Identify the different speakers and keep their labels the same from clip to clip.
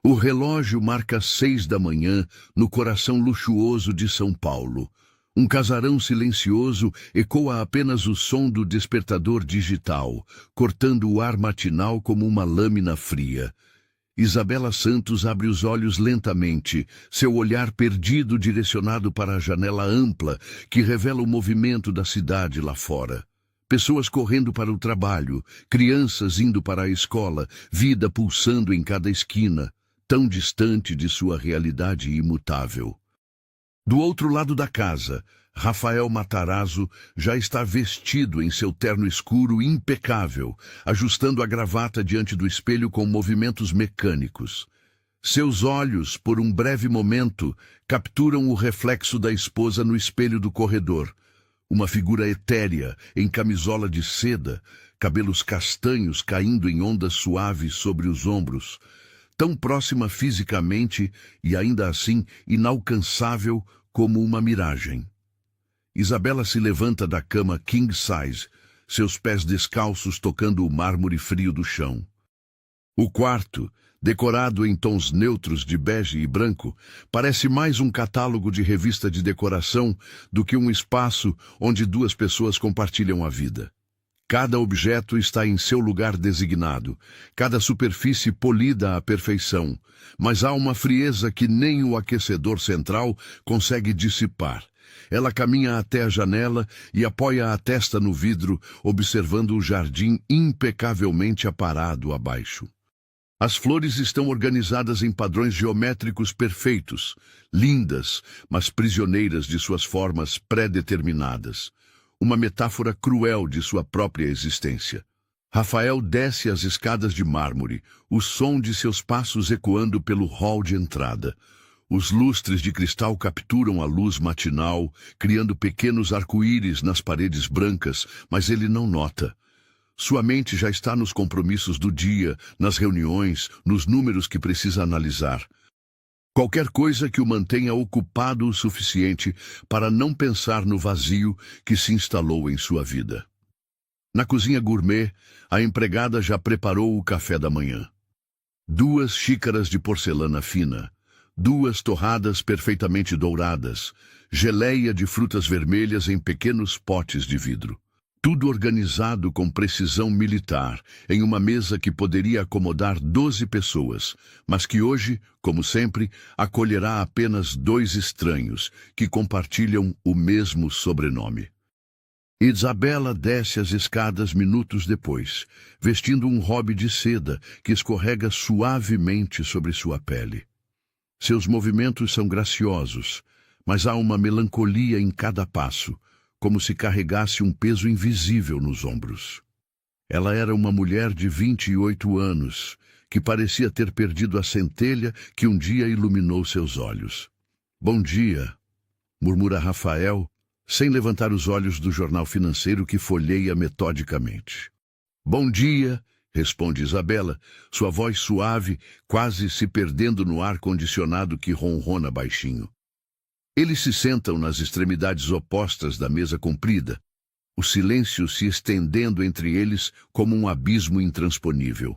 Speaker 1: O relógio marca 6 da manhã no coração luxuoso de São Paulo. Um casarão silencioso ecoa apenas o som do despertador digital, cortando o ar matinal como uma lâmina fria. Isabela Santos abre os olhos lentamente, seu olhar perdido direcionado para a janela ampla que revela o movimento da cidade lá fora. Pessoas correndo para o trabalho, crianças indo para a escola, vida pulsando em cada esquina, tão distante de sua realidade imutável. Do outro lado da casa, Rafael Matarazzo já está vestido em seu terno escuro impecável, ajustando a gravata diante do espelho com movimentos mecânicos. Seus olhos, por um breve momento, capturam o reflexo da esposa no espelho do corredor. Uma figura etérea, em camisola de seda, cabelos castanhos caindo em ondas suaves sobre os ombros, tão próxima fisicamente e ainda assim inalcançável como uma miragem. Isabela se levanta da cama king size, seus pés descalços tocando o mármore frio do chão. O quarto, decorado em tons neutros de bege e branco, parece mais um catálogo de revista de decoração do que um espaço onde duas pessoas compartilham a vida. Cada objeto está em seu lugar designado, cada superfície polida à perfeição, mas há uma frieza que nem o aquecedor central consegue dissipar. Ela caminha até a janela e apoia a testa no vidro, observando o jardim impecavelmente aparado abaixo. As flores estão organizadas em padrões geométricos perfeitos, lindas, mas prisioneiras de suas formas pré-determinadas. Uma metáfora cruel de sua própria existência. Rafael desce as escadas de mármore, o som de seus passos ecoando pelo hall de entrada. Os lustres de cristal capturam a luz matinal, criando pequenos arco-íris nas paredes brancas, mas ele não nota. Sua mente já está nos compromissos do dia, nas reuniões, nos números que precisa analisar. Qualquer coisa que o mantenha ocupado o suficiente para não pensar no vazio que se instalou em sua vida. Na cozinha gourmet, a empregada já preparou o café da manhã. 2 xícaras de porcelana fina, 2 torradas perfeitamente douradas, geleia de frutas vermelhas em pequenos potes de vidro. Tudo organizado com precisão militar, em uma mesa que poderia acomodar 12 pessoas, mas que hoje, como sempre, acolherá apenas 2 estranhos, que compartilham o mesmo sobrenome. Isabela desce as escadas minutos depois, vestindo um robe de seda que escorrega suavemente sobre sua pele. Seus movimentos são graciosos, mas há uma melancolia em cada passo, como se carregasse um peso invisível nos ombros. Ela era uma mulher de 28 anos, que parecia ter perdido a centelha que um dia iluminou seus olhos. "Bom dia", murmura Rafael, sem levantar os olhos do jornal financeiro que folheia metodicamente. "Bom dia", responde Isabela, sua voz suave, quase se perdendo no ar-condicionado que ronrona baixinho. Eles se sentam nas extremidades opostas da mesa comprida, o silêncio se estendendo entre eles como um abismo intransponível.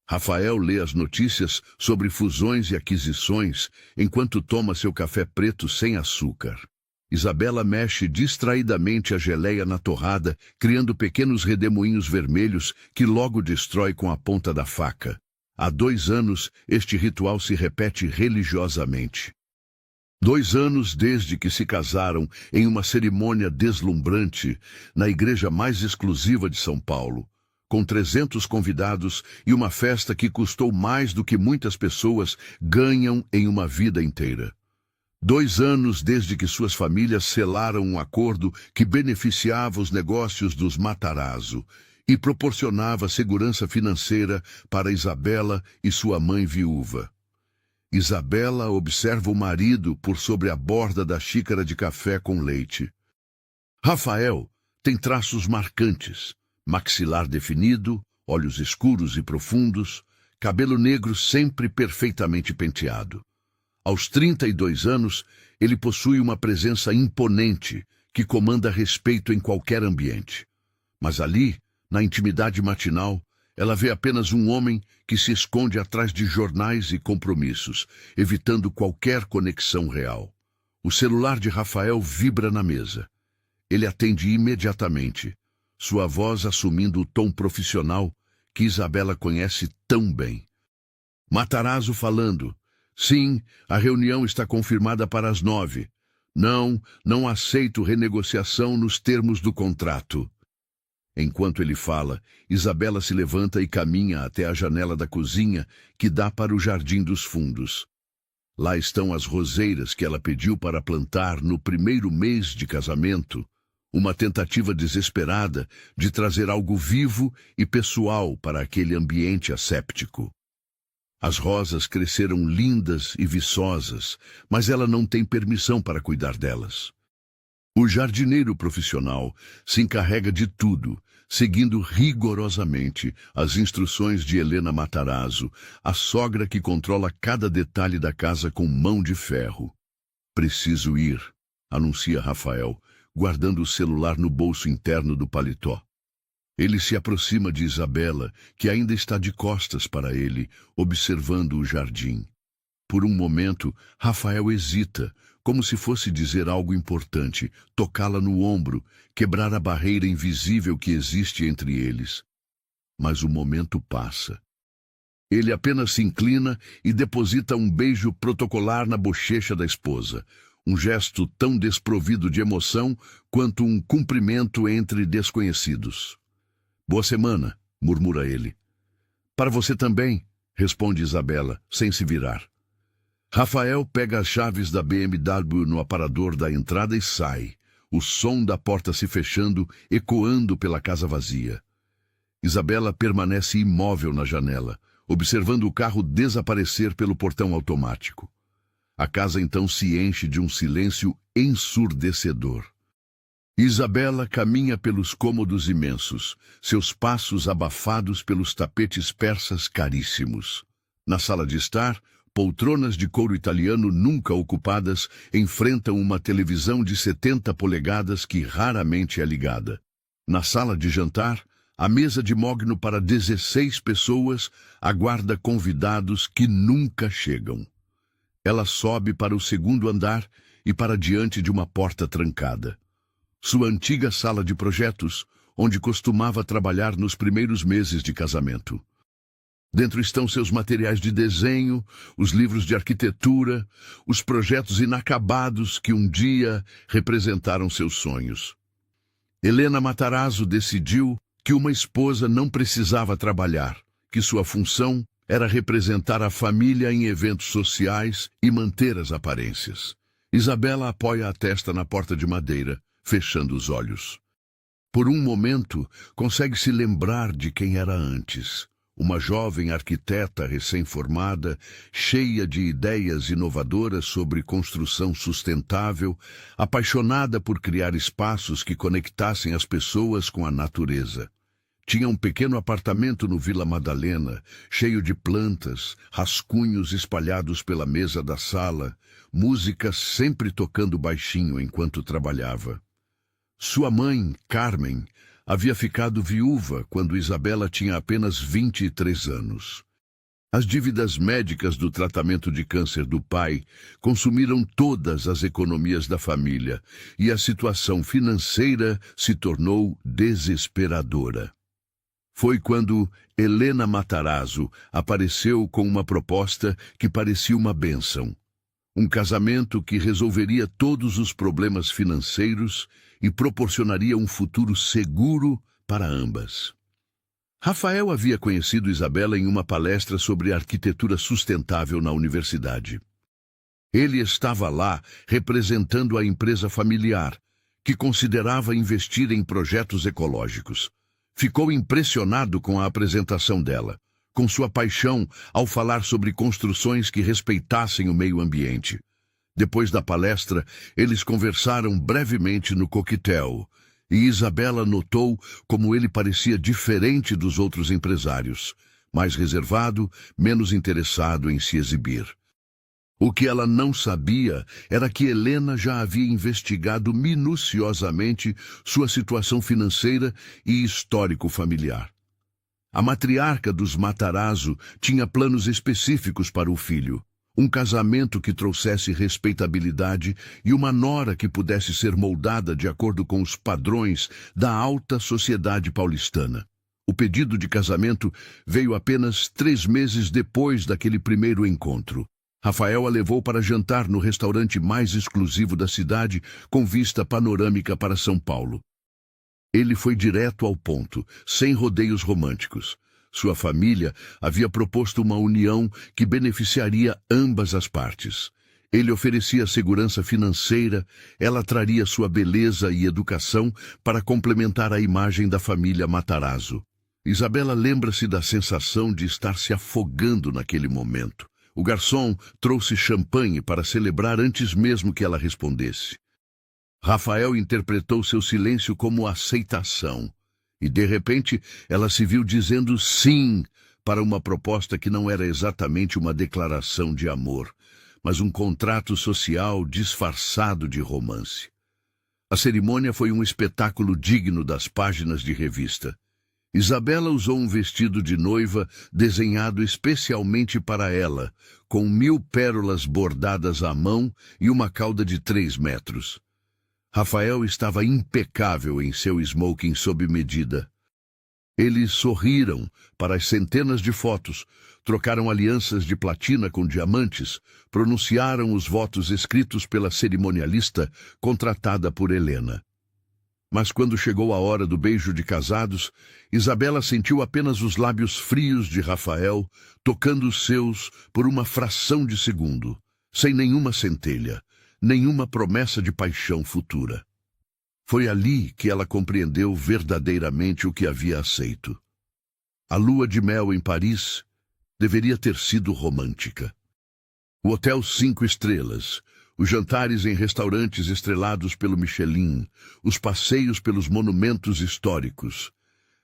Speaker 1: Rafael lê as notícias sobre fusões e aquisições enquanto toma seu café preto sem açúcar. Isabela mexe distraidamente a geleia na torrada, criando pequenos redemoinhos vermelhos que logo destrói com a ponta da faca. Há 2 anos, este ritual se repete religiosamente. 2 anos desde que se casaram em uma cerimônia deslumbrante na igreja mais exclusiva de São Paulo, com 300 convidados e uma festa que custou mais do que muitas pessoas ganham em uma vida inteira. 2 anos desde que suas famílias selaram um acordo que beneficiava os negócios dos Matarazzo e proporcionava segurança financeira para Isabela e sua mãe viúva. Isabela observa o marido por sobre a borda da xícara de café com leite. Rafael tem traços marcantes, maxilar definido, olhos escuros e profundos, cabelo negro sempre perfeitamente penteado. Aos 32 anos, ele possui uma presença imponente que comanda respeito em qualquer ambiente. Mas ali, na intimidade matinal, Ela vê apenas um homem que se esconde atrás de jornais e compromissos, evitando qualquer conexão real. O celular de Rafael vibra na mesa. Ele atende imediatamente, sua voz assumindo o tom profissional que Isabela conhece tão bem. Matarazzo falando. Sim, a reunião está confirmada para as 9. Não aceito renegociação nos termos do contrato. Enquanto ele fala, Isabela se levanta e caminha até a janela da cozinha que dá para o jardim dos fundos. Lá estão as roseiras que ela pediu para plantar no primeiro mês de casamento, uma tentativa desesperada de trazer algo vivo e pessoal para aquele ambiente asséptico. As rosas cresceram lindas e viçosas, mas ela não tem permissão para cuidar delas. O jardineiro profissional se encarrega de tudo, seguindo rigorosamente as instruções de Helena Matarazzo, a sogra que controla cada detalhe da casa com mão de ferro. Preciso ir, anuncia Rafael, guardando o celular no bolso interno do paletó. Ele se aproxima de Isabela, que ainda está de costas para ele, observando o jardim. Por um momento, Rafael hesita, como se fosse dizer algo importante, tocá-la no ombro, quebrar a barreira invisível que existe entre eles. Mas o momento passa. Ele apenas se inclina e deposita um beijo protocolar na bochecha da esposa, um gesto tão desprovido de emoção quanto um cumprimento entre desconhecidos. Boa semana, murmura ele. Para você também, responde Isabela, sem se virar. Rafael pega as chaves da BMW no aparador da entrada e sai, o som da porta se fechando, ecoando pela casa vazia. Isabela permanece imóvel na janela, observando o carro desaparecer pelo portão automático. A casa então se enche de um silêncio ensurdecedor. Isabela caminha pelos cômodos imensos, seus passos abafados pelos tapetes persas caríssimos. Na sala de estar, poltronas de couro italiano nunca ocupadas enfrentam uma televisão de 70 polegadas que raramente é ligada. Na sala de jantar, a mesa de mogno para 16 pessoas aguarda convidados que nunca chegam. Ela sobe para o segundo andar e para diante de uma porta trancada. Sua antiga sala de projetos, onde costumava trabalhar nos primeiros meses de casamento. Dentro estão seus materiais de desenho, os livros de arquitetura, os projetos inacabados que um dia representaram seus sonhos. Helena Matarazzo decidiu que uma esposa não precisava trabalhar, que sua função era representar a família em eventos sociais e manter as aparências. Isabela apoia a testa na porta de madeira, fechando os olhos. Por um momento, consegue se lembrar de quem era antes. Uma jovem arquiteta recém-formada, cheia de ideias inovadoras sobre construção sustentável, apaixonada por criar espaços que conectassem as pessoas com a natureza. Tinha um pequeno apartamento no Vila Madalena, cheio de plantas, rascunhos espalhados pela mesa da sala, música sempre tocando baixinho enquanto trabalhava. Sua mãe, Carmen, havia ficado viúva quando Isabela tinha apenas 23 anos. As dívidas médicas do tratamento de câncer do pai consumiram todas as economias da família e a situação financeira se tornou desesperadora. Foi quando Helena Matarazzo apareceu com uma proposta que parecia uma bênção. Um casamento que resolveria todos os problemas financeiros e proporcionaria um futuro seguro para ambas. Rafael havia conhecido Isabela em uma palestra sobre arquitetura sustentável na universidade. Ele estava lá representando a empresa familiar, que considerava investir em projetos ecológicos. Ficou impressionado com a apresentação dela, com sua paixão ao falar sobre construções que respeitassem o meio ambiente. Depois da palestra, eles conversaram brevemente no coquetel, e Isabela notou como ele parecia diferente dos outros empresários, mais reservado, menos interessado em se exibir. O que ela não sabia era que Helena já havia investigado minuciosamente sua situação financeira e histórico familiar. A matriarca dos Matarazzo tinha planos específicos para o filho. Um casamento que trouxesse respeitabilidade e uma nora que pudesse ser moldada de acordo com os padrões da alta sociedade paulistana. O pedido de casamento veio apenas 3 meses depois daquele primeiro encontro. Rafael a levou para jantar no restaurante mais exclusivo da cidade, com vista panorâmica para São Paulo. Ele foi direto ao ponto, sem rodeios românticos. Sua família havia proposto uma união que beneficiaria ambas as partes. Ele oferecia segurança financeira, ela traria sua beleza e educação para complementar a imagem da família Matarazzo. Isabela lembra-se da sensação de estar se afogando naquele momento. O garçom trouxe champanhe para celebrar antes mesmo que ela respondesse. Rafael interpretou seu silêncio como aceitação. E, de repente, ela se viu dizendo sim para uma proposta que não era exatamente uma declaração de amor, mas um contrato social disfarçado de romance. A cerimônia foi um espetáculo digno das páginas de revista. Isabela usou um vestido de noiva desenhado especialmente para ela, com 1000 pérolas bordadas à mão e uma cauda de 3 metros. Rafael estava impecável em seu smoking sob medida. Eles sorriram para as centenas de fotos, trocaram alianças de platina com diamantes, pronunciaram os votos escritos pela cerimonialista contratada por Helena. Mas quando chegou a hora do beijo de casados, Isabela sentiu apenas os lábios frios de Rafael tocando os seus por uma fração de segundo, sem nenhuma centelha, nenhuma promessa de paixão futura. Foi ali que ela compreendeu verdadeiramente o que havia aceito. A lua de mel em Paris deveria ter sido romântica. O hotel 5 estrelas, os jantares em restaurantes estrelados pelo Michelin, os passeios pelos monumentos históricos.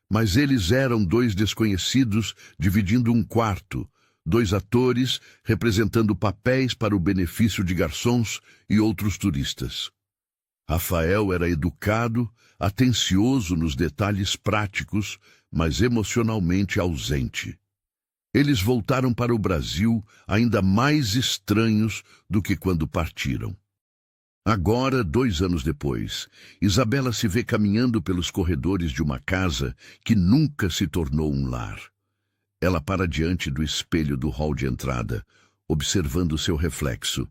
Speaker 1: Mas eles eram 2 desconhecidos dividindo um quarto, 2 atores representando papéis para o benefício de garçons e outros turistas. Rafael era educado, atencioso nos detalhes práticos, mas emocionalmente ausente. Eles voltaram para o Brasil ainda mais estranhos do que quando partiram. Agora, 2 anos depois, Isabela se vê caminhando pelos corredores de uma casa que nunca se tornou um lar. Ela para diante do espelho do hall de entrada, observando seu reflexo.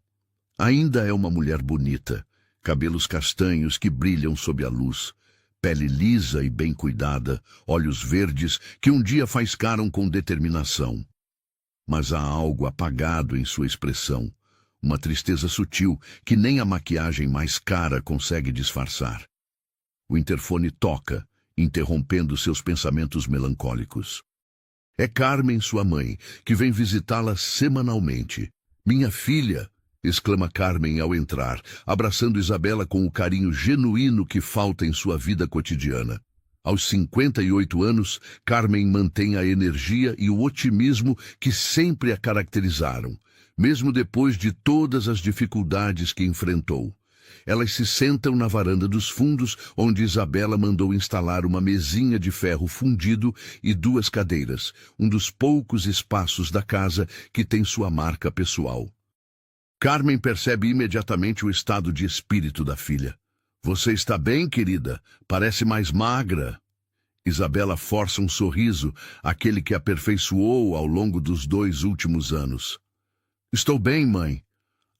Speaker 1: Ainda é uma mulher bonita, cabelos castanhos que brilham sob a luz, pele lisa e bem cuidada, olhos verdes que um dia faiscaram com determinação. Mas há algo apagado em sua expressão, uma tristeza sutil que nem a maquiagem mais cara consegue disfarçar. O interfone toca, interrompendo seus pensamentos melancólicos. É Carmen, sua mãe, que vem visitá-la semanalmente. "Minha filha!", exclama Carmen ao entrar, abraçando Isabela com o carinho genuíno que falta em sua vida cotidiana. Aos 58 anos, Carmen mantém a energia e o otimismo que sempre a caracterizaram, mesmo depois de todas as dificuldades que enfrentou. Elas se sentam na varanda dos fundos, onde Isabela mandou instalar uma mesinha de ferro fundido e 2 cadeiras, um dos poucos espaços da casa que tem sua marca pessoal. Carmen percebe imediatamente o estado de espírito da filha. "Você está bem, querida? Parece mais magra." Isabela força um sorriso, aquele que aperfeiçoou ao longo dos 2 últimos anos. "Estou bem, mãe.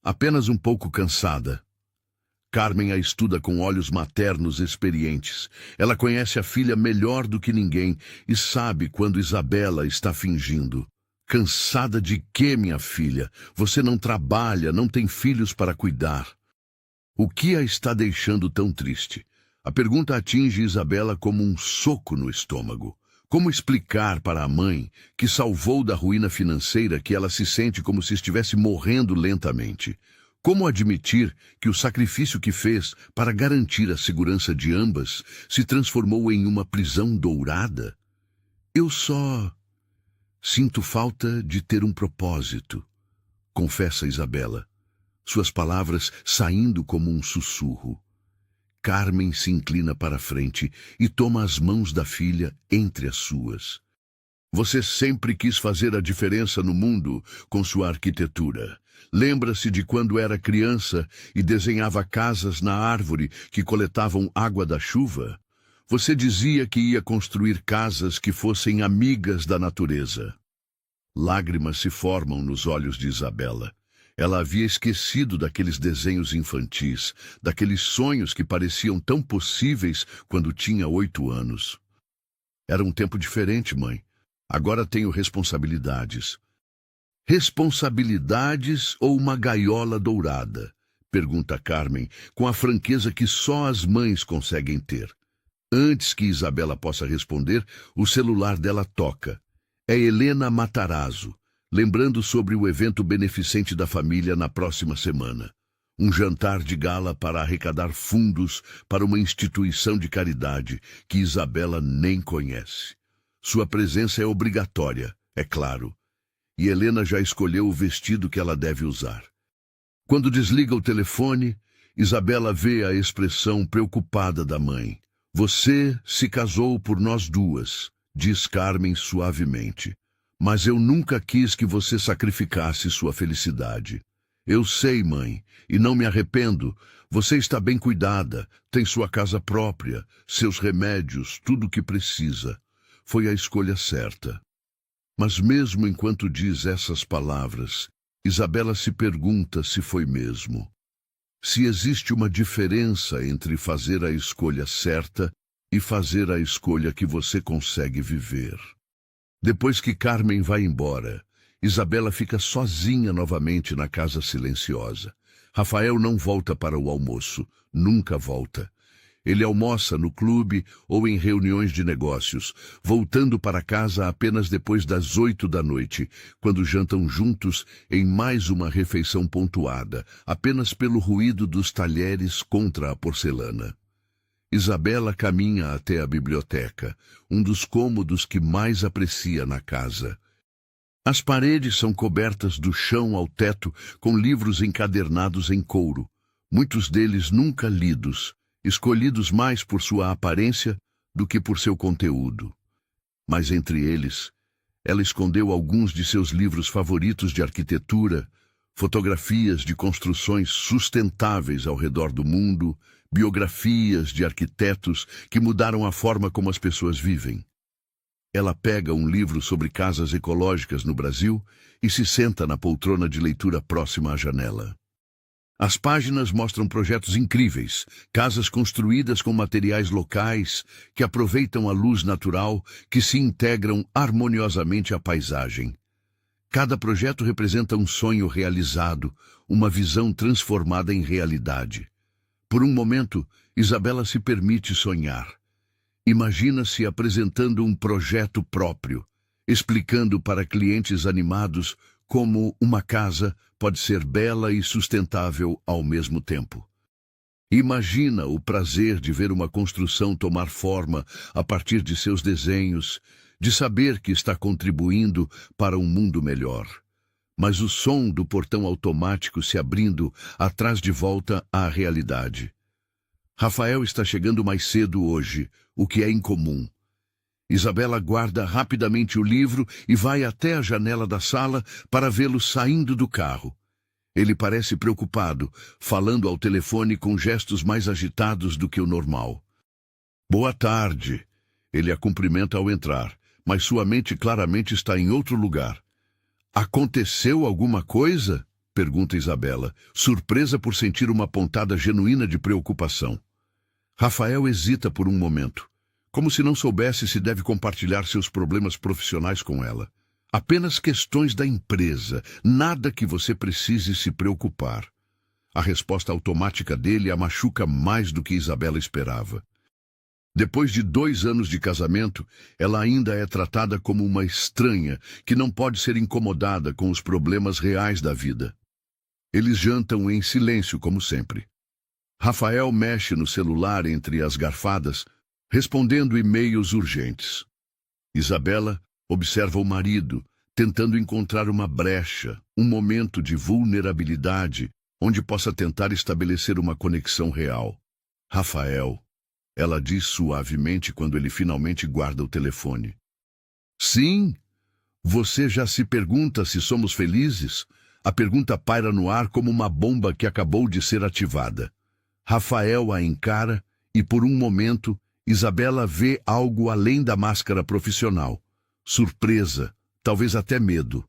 Speaker 1: Apenas um pouco cansada." Carmen a estuda com olhos maternos experientes. Ela conhece a filha melhor do que ninguém e sabe quando Isabela está fingindo. "Cansada de quê, minha filha? Você não trabalha, não tem filhos para cuidar." O que a está deixando tão triste? A pergunta atinge Isabela como um soco no estômago. Como explicar para a mãe, que salvou da ruína financeira, que ela se sente como se estivesse morrendo lentamente? Como admitir que o sacrifício que fez para garantir a segurança de ambas se transformou em uma prisão dourada? "Eu só sinto falta de ter um propósito", confessa Isabela, suas palavras saindo como um sussurro. Carmen se inclina para a frente e toma as mãos da filha entre as suas. Você sempre quis fazer a diferença no mundo com sua arquitetura. Lembra-se de quando era criança e desenhava casas na árvore que coletavam água da chuva? Você dizia que ia construir casas que fossem amigas da natureza. Lágrimas se formam nos olhos de Isabela. Ela havia esquecido daqueles desenhos infantis, daqueles sonhos que pareciam tão possíveis quando tinha 8 anos. Era um tempo diferente, mãe. Agora tenho responsabilidades. Responsabilidades ou uma gaiola dourada? Pergunta Carmen, com a franqueza que só as mães conseguem ter. Antes que Isabela possa responder, o celular dela toca. É Helena Matarazzo, lembrando sobre o evento beneficente da família na próxima semana. Um jantar de gala para arrecadar fundos para uma instituição de caridade que Isabela nem conhece. Sua presença é obrigatória, é claro. E Helena já escolheu o vestido que ela deve usar. Quando desliga o telefone, Isabela vê a expressão preocupada da mãe. Você se casou por nós duas, diz Carmen suavemente. Mas eu nunca quis que você sacrificasse sua felicidade. Eu sei, mãe, e não me arrependo. Você está bem cuidada, tem sua casa própria, seus remédios, tudo o que precisa. Foi a escolha certa. Mas mesmo enquanto diz essas palavras, Isabela se pergunta se foi mesmo. Se existe uma diferença entre fazer a escolha certa e fazer a escolha que você consegue viver. Depois que Carmen vai embora, Isabela fica sozinha novamente na casa silenciosa. Rafael não volta para o almoço, nunca volta. Ele almoça no clube ou em reuniões de negócios, voltando para casa apenas depois das 8 da noite, quando jantam juntos em mais uma refeição pontuada, apenas pelo ruído dos talheres contra a porcelana. Isabela caminha até a biblioteca, um dos cômodos que mais aprecia na casa. As paredes são cobertas do chão ao teto com livros encadernados em couro, muitos deles nunca lidos, escolhidos mais por sua aparência do que por seu conteúdo. Mas entre eles, ela escondeu alguns de seus livros favoritos de arquitetura, fotografias de construções sustentáveis ao redor do mundo, biografias de arquitetos que mudaram a forma como as pessoas vivem. Ela pega um livro sobre casas ecológicas no Brasil e se senta na poltrona de leitura próxima à janela. As páginas mostram projetos incríveis, casas construídas com materiais locais que aproveitam a luz natural, que se integram harmoniosamente à paisagem. Cada projeto representa um sonho realizado, uma visão transformada em realidade. Por um momento, Isabela se permite sonhar. Imagina-se apresentando um projeto próprio, explicando para clientes animados como uma casa pode ser bela e sustentável ao mesmo tempo. Imagina o prazer de ver uma construção tomar forma a partir de seus desenhos, de saber que está contribuindo para um mundo melhor. Mas o som do portão automático se abrindo atrás de volta à realidade. Rafael está chegando mais cedo hoje, o que é incomum. Isabela guarda rapidamente o livro e vai até a janela da sala para vê-lo saindo do carro. Ele parece preocupado, falando ao telefone com gestos mais agitados do que o normal. Boa tarde. Ele a cumprimenta ao entrar, mas sua mente claramente está em outro lugar. Aconteceu alguma coisa? Pergunta Isabela, surpresa por sentir uma pontada genuína de preocupação. Rafael hesita por um momento, como se não soubesse se deve compartilhar seus problemas profissionais com ela. Apenas questões da empresa, nada que você precise se preocupar. A resposta automática dele a machuca mais do que Isabela esperava. Depois de 2 anos de casamento, ela ainda é tratada como uma estranha que não pode ser incomodada com os problemas reais da vida. Eles jantam em silêncio, como sempre. Rafael mexe no celular entre as garfadas, respondendo e-mails urgentes. Isabela observa o marido, tentando encontrar uma brecha, um momento de vulnerabilidade, onde possa tentar estabelecer uma conexão real. Rafael, ela diz suavemente quando ele finalmente guarda o telefone. Sim, Você já se pergunta se somos felizes? A pergunta paira no ar como uma bomba que acabou de ser ativada. Rafael a encara e, por um momento, Isabela vê algo além da máscara profissional. Surpresa, talvez até medo.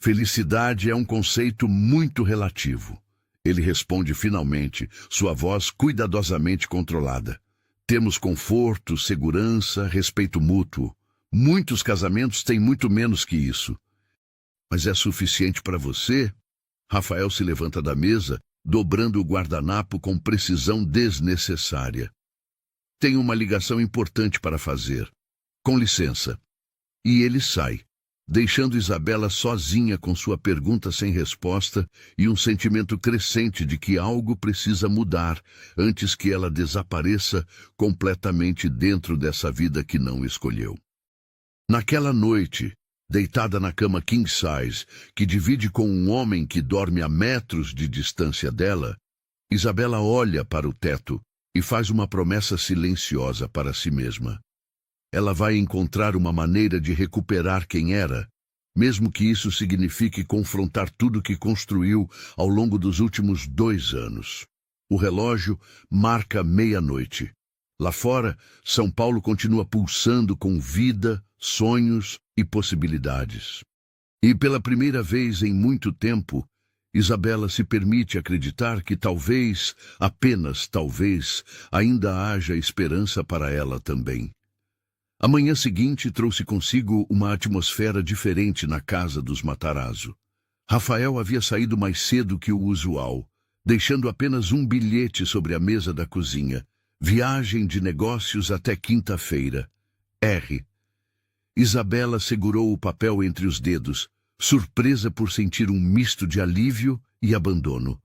Speaker 1: Felicidade é um conceito muito relativo. Ele responde finalmente, sua voz cuidadosamente controlada. Temos conforto, segurança, respeito mútuo. Muitos casamentos têm muito menos que isso. Mas é suficiente para você? Rafael se levanta da mesa, dobrando o guardanapo com precisão desnecessária. Tenho uma ligação importante para fazer. Com licença. E ele sai, deixando Isabela sozinha com sua pergunta sem resposta e um sentimento crescente de que algo precisa mudar antes que ela desapareça completamente dentro dessa vida que não escolheu. Naquela noite, deitada na cama king size, que divide com um homem que dorme a metros de distância dela, Isabela olha para o teto e faz uma promessa silenciosa para si mesma. Ela vai encontrar uma maneira de recuperar quem era, mesmo que isso signifique confrontar tudo que construiu ao longo dos últimos 2 anos. O relógio marca meia-noite. Lá fora, São Paulo continua pulsando com vida, sonhos e possibilidades. E pela primeira vez em muito tempo, Isabela se permite acreditar que talvez, apenas talvez, ainda haja esperança para ela também. A manhã seguinte trouxe consigo uma atmosfera diferente na casa dos Matarazzo. Rafael havia saído mais cedo que o usual, deixando apenas um bilhete sobre a mesa da cozinha. Viagem de negócios até quinta-feira. R. Isabela segurou o papel entre os dedos, surpresa por sentir um misto de alívio e abandono.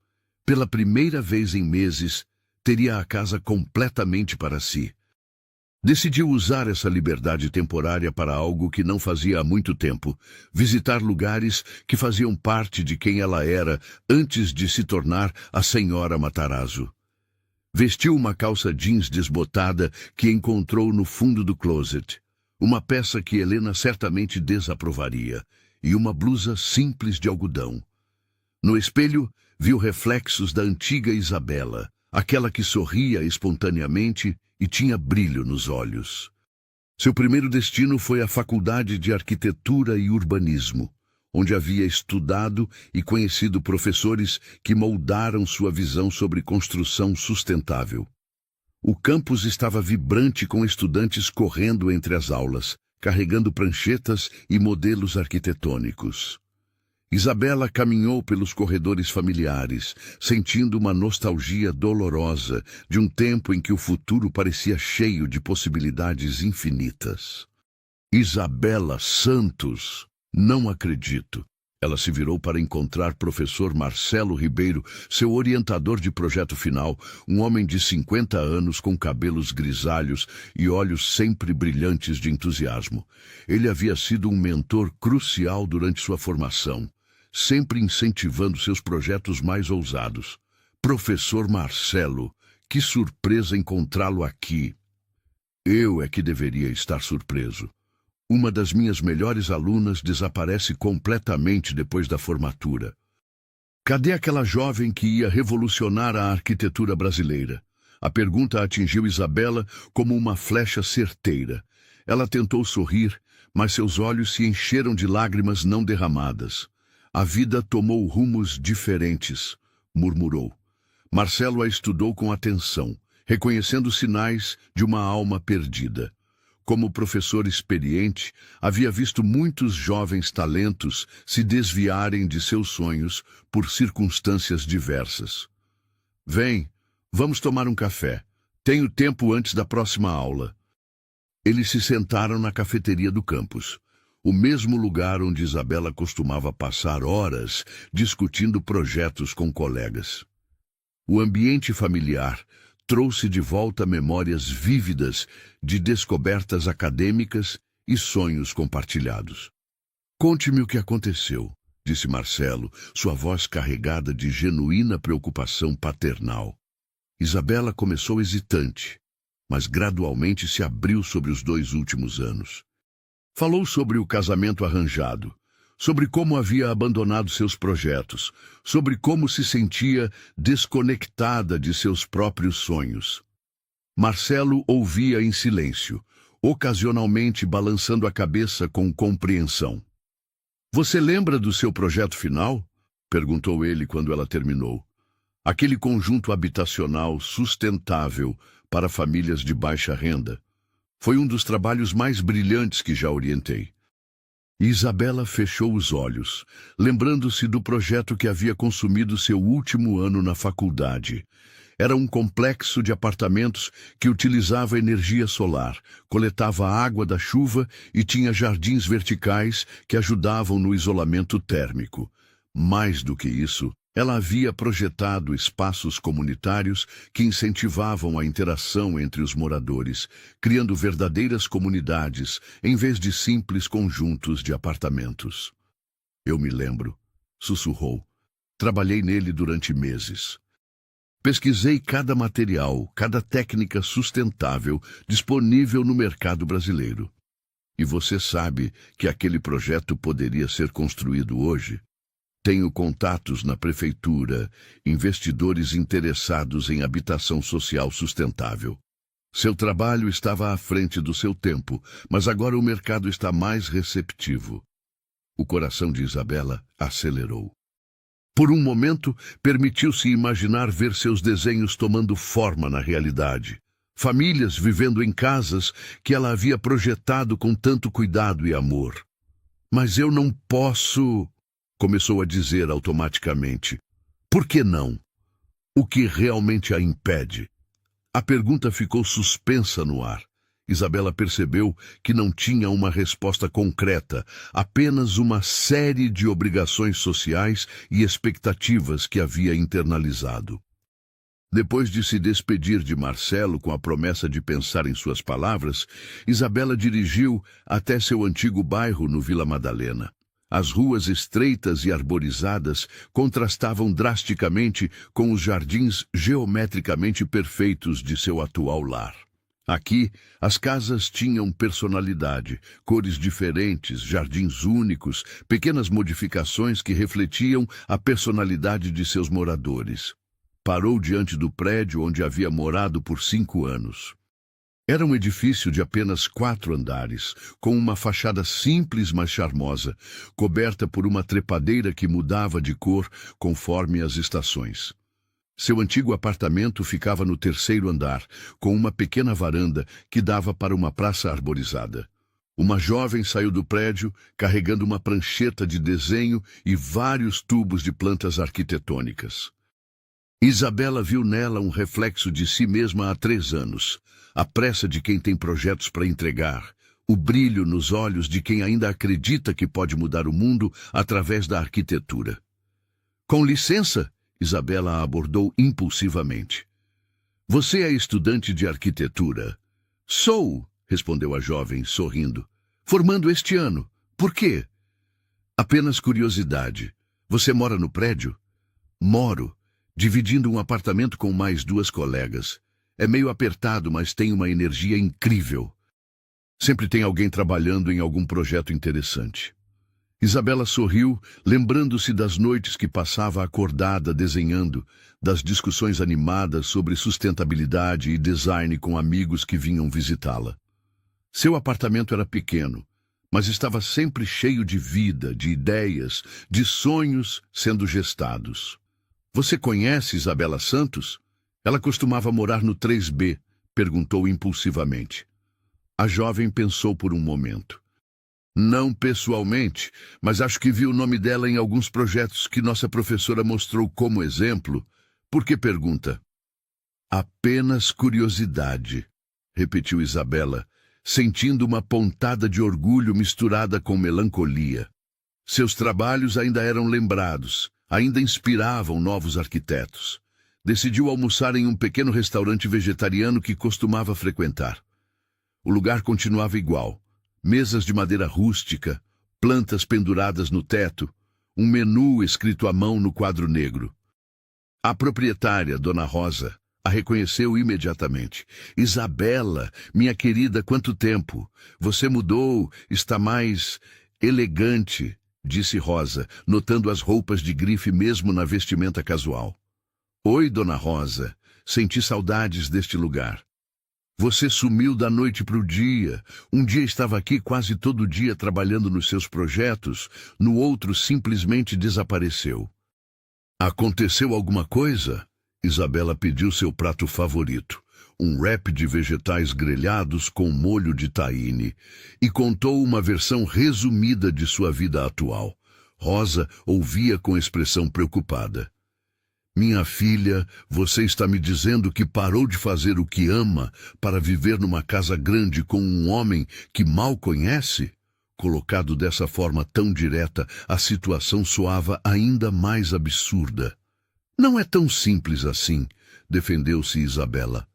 Speaker 1: Pela primeira vez em meses, teria a casa completamente para si. Decidiu usar essa liberdade temporária para algo que não fazia há muito tempo, visitar lugares que faziam parte de quem ela era antes de se tornar a senhora Matarazzo. Vestiu uma calça jeans desbotada que encontrou no fundo do closet, uma peça que Helena certamente desaprovaria, e uma blusa simples de algodão. No espelho, viu reflexos da antiga Isabela, aquela que sorria espontaneamente e tinha brilho nos olhos. Seu primeiro destino foi a Faculdade de Arquitetura e Urbanismo, onde havia estudado e conhecido professores que moldaram sua visão sobre construção sustentável. O campus estava vibrante com estudantes correndo entre as aulas, carregando pranchetas e modelos arquitetônicos. Isabela caminhou pelos corredores familiares, sentindo uma nostalgia dolorosa de um tempo em que o futuro parecia cheio de possibilidades infinitas. Isabela Santos! Não acredito. Ela se virou para encontrar professor Marcelo Ribeiro, seu orientador de projeto final, um homem de 50 anos com cabelos grisalhos e olhos sempre brilhantes de entusiasmo. Ele havia sido um mentor crucial durante sua formação, sempre incentivando seus projetos mais ousados. Professor Marcelo, que surpresa encontrá-lo aqui. Eu é que deveria estar surpreso. Uma das minhas melhores alunas desaparece completamente depois da formatura. Cadê aquela jovem que ia revolucionar a arquitetura brasileira? A pergunta atingiu Isabela como uma flecha certeira. Ela tentou sorrir, mas seus olhos se encheram de lágrimas não derramadas. A vida tomou rumos diferentes, murmurou. Marcelo a estudou com atenção, reconhecendo sinais de uma alma perdida. Como professor experiente, havia visto muitos jovens talentos se desviarem de seus sonhos por circunstâncias diversas. Vem, vamos tomar um café. Tenho tempo antes da próxima aula. Eles se sentaram na cafeteria do campus, o mesmo lugar onde Isabela costumava passar horas discutindo projetos com colegas. O ambiente familiar trouxe de volta memórias vívidas de descobertas acadêmicas e sonhos compartilhados. Conte-me o que aconteceu, disse Marcelo, sua voz carregada de genuína preocupação paternal. Isabela começou hesitante, mas gradualmente se abriu sobre os 2 últimos anos. Falou sobre o casamento arranjado, sobre como havia abandonado seus projetos, sobre como se sentia desconectada de seus próprios sonhos. Marcelo ouvia em silêncio, ocasionalmente balançando a cabeça com compreensão. "Você lembra do seu projeto final?" perguntou ele quando ela terminou. "Aquele conjunto habitacional sustentável para famílias de baixa renda. Foi um dos trabalhos mais brilhantes que já orientei." Isabela fechou os olhos, lembrando-se do projeto que havia consumido seu último ano na faculdade. Era um complexo de apartamentos que utilizava energia solar, coletava a água da chuva e tinha jardins verticais que ajudavam no isolamento térmico. Mais do que isso, ela havia projetado espaços comunitários que incentivavam a interação entre os moradores, criando verdadeiras comunidades em vez de simples conjuntos de apartamentos. "Eu me lembro", sussurrou. "Trabalhei nele durante meses. Pesquisei cada material, cada técnica sustentável disponível no mercado brasileiro. E você sabe que aquele projeto poderia ser construído hoje? Tenho contatos na prefeitura, investidores interessados em habitação social sustentável. Seu trabalho estava à frente do seu tempo, mas agora o mercado está mais receptivo." O coração de Isabela acelerou. Por um momento, permitiu-se imaginar ver seus desenhos tomando forma na realidade. Famílias vivendo em casas que ela havia projetado com tanto cuidado e amor. "Mas eu não posso..." começou a dizer automaticamente. "Por que não? O que realmente a impede?" A pergunta ficou suspensa no ar. Isabela percebeu que não tinha uma resposta concreta, apenas uma série de obrigações sociais e expectativas que havia internalizado. Depois de se despedir de Marcelo com a promessa de pensar em suas palavras, Isabela dirigiu até seu antigo bairro no Vila Madalena. As ruas estreitas e arborizadas contrastavam drasticamente com os jardins geometricamente perfeitos de seu atual lar. Aqui, as casas tinham personalidade, cores diferentes, jardins únicos, pequenas modificações que refletiam a personalidade de seus moradores. Parou diante do prédio onde havia morado por 5 anos. Era um edifício de apenas 4 andares, com uma fachada simples mas charmosa, coberta por uma trepadeira que mudava de cor conforme as estações. Seu antigo apartamento ficava no 3º andar, com uma pequena varanda que dava para uma praça arborizada. Uma jovem saiu do prédio carregando uma prancheta de desenho e vários tubos de plantas arquitetônicas. Isabela viu nela um reflexo de si mesma há 3 anos. A pressa de quem tem projetos para entregar, o brilho nos olhos de quem ainda acredita que pode mudar o mundo através da arquitetura. "Com licença", Isabela a abordou impulsivamente. "Você é estudante de arquitetura?" "Sou", respondeu a jovem, sorrindo. "Formando este ano. Por quê?" "Apenas curiosidade. Você mora no prédio?" "Moro, dividindo um apartamento com mais 2 colegas. É meio apertado, mas tem uma energia incrível. Sempre tem alguém trabalhando em algum projeto interessante." Isabela sorriu, lembrando-se das noites que passava acordada desenhando, das discussões animadas sobre sustentabilidade e design com amigos que vinham visitá-la. Seu apartamento era pequeno, mas estava sempre cheio de vida, de ideias, de sonhos sendo gestados. "Você conhece Isabela Santos? Ela costumava morar no 3B, perguntou impulsivamente. A jovem pensou por um momento. "Não pessoalmente, mas acho que vi o nome dela em alguns projetos que nossa professora mostrou como exemplo. Por que pergunta?" "Apenas curiosidade", repetiu Isabela, sentindo uma pontada de orgulho misturada com melancolia. Seus trabalhos ainda eram lembrados, ainda inspiravam novos arquitetos. Decidiu almoçar em um pequeno restaurante vegetariano que costumava frequentar. O lugar continuava igual. Mesas de madeira rústica, plantas penduradas no teto, um menu escrito à mão no quadro negro. A proprietária, Dona Rosa, A reconheceu imediatamente. Isabela, minha querida, quanto tempo! Você mudou, está mais elegante, disse Rosa, notando as roupas de grife mesmo na vestimenta casual. Oi, dona Rosa. Senti saudades deste lugar. Você sumiu da noite para o dia. Um dia estava aqui quase todo dia trabalhando nos seus projetos, no outro simplesmente desapareceu. Aconteceu alguma coisa? Isabela pediu seu prato favorito, um wrap de vegetais grelhados com molho de tahine, e contou uma versão resumida de sua vida atual. Rosa ouvia com expressão preocupada. Minha filha, você está me dizendo que parou de fazer o que ama para viver numa casa grande com um homem que mal conhece? Colocado dessa forma tão direta, a situação soava ainda mais absurda. Não é tão simples assim, defendeu-se Isabela.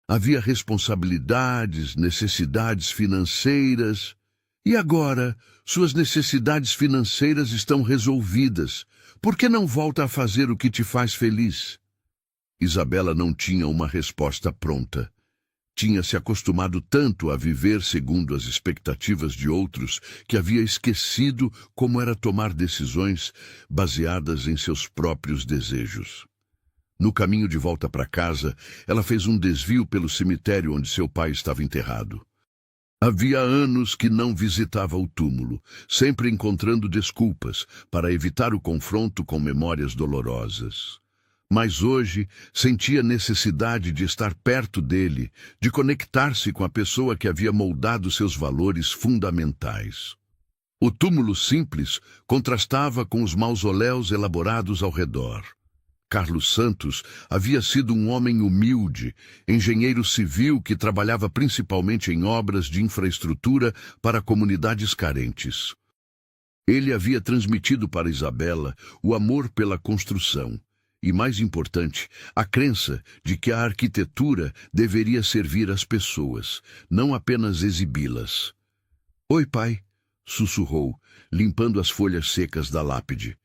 Speaker 1: Havia responsabilidades, necessidades financeiras. E agora, suas necessidades financeiras estão resolvidas. Por que não volta a fazer o que te faz feliz? Isabela não tinha uma resposta pronta. Tinha se acostumado tanto a viver segundo as expectativas de outros que havia esquecido como era tomar decisões baseadas em seus próprios desejos. No caminho de volta para casa, ela fez um desvio pelo cemitério onde seu pai estava enterrado. Havia anos que não visitava o túmulo, sempre encontrando desculpas para evitar o confronto com memórias dolorosas. Mas hoje sentia necessidade de estar perto dele, de conectar-se com a pessoa que havia moldado seus valores fundamentais. O túmulo simples contrastava com os mausoléus elaborados ao redor. Carlos Santos havia sido um homem humilde, engenheiro civil que trabalhava principalmente em obras de infraestrutura para comunidades carentes. Ele havia transmitido para Isabela o amor pela construção e, mais importante, a crença de que a arquitetura deveria servir às pessoas, não apenas exibi-las. Oi, pai, sussurrou, limpando as folhas secas da lápide.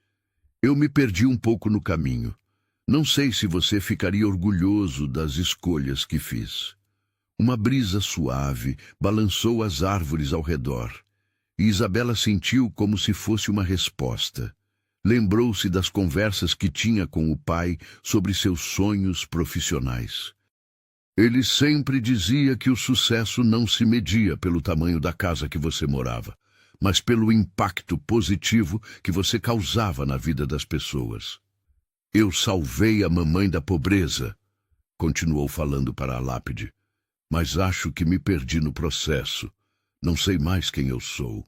Speaker 1: Eu me perdi um pouco no caminho. Não sei se você ficaria orgulhoso das escolhas que fiz. Uma brisa suave balançou as árvores ao redor, e Isabela sentiu como se fosse uma resposta. Lembrou-se das conversas que tinha com o pai sobre seus sonhos profissionais. Ele sempre dizia que o sucesso não se media pelo tamanho da casa que você morava, mas pelo impacto positivo que você causava na vida das pessoas. Eu salvei a mamãe da pobreza, continuou falando para a lápide, mas acho que me perdi no processo. Não sei mais quem eu sou.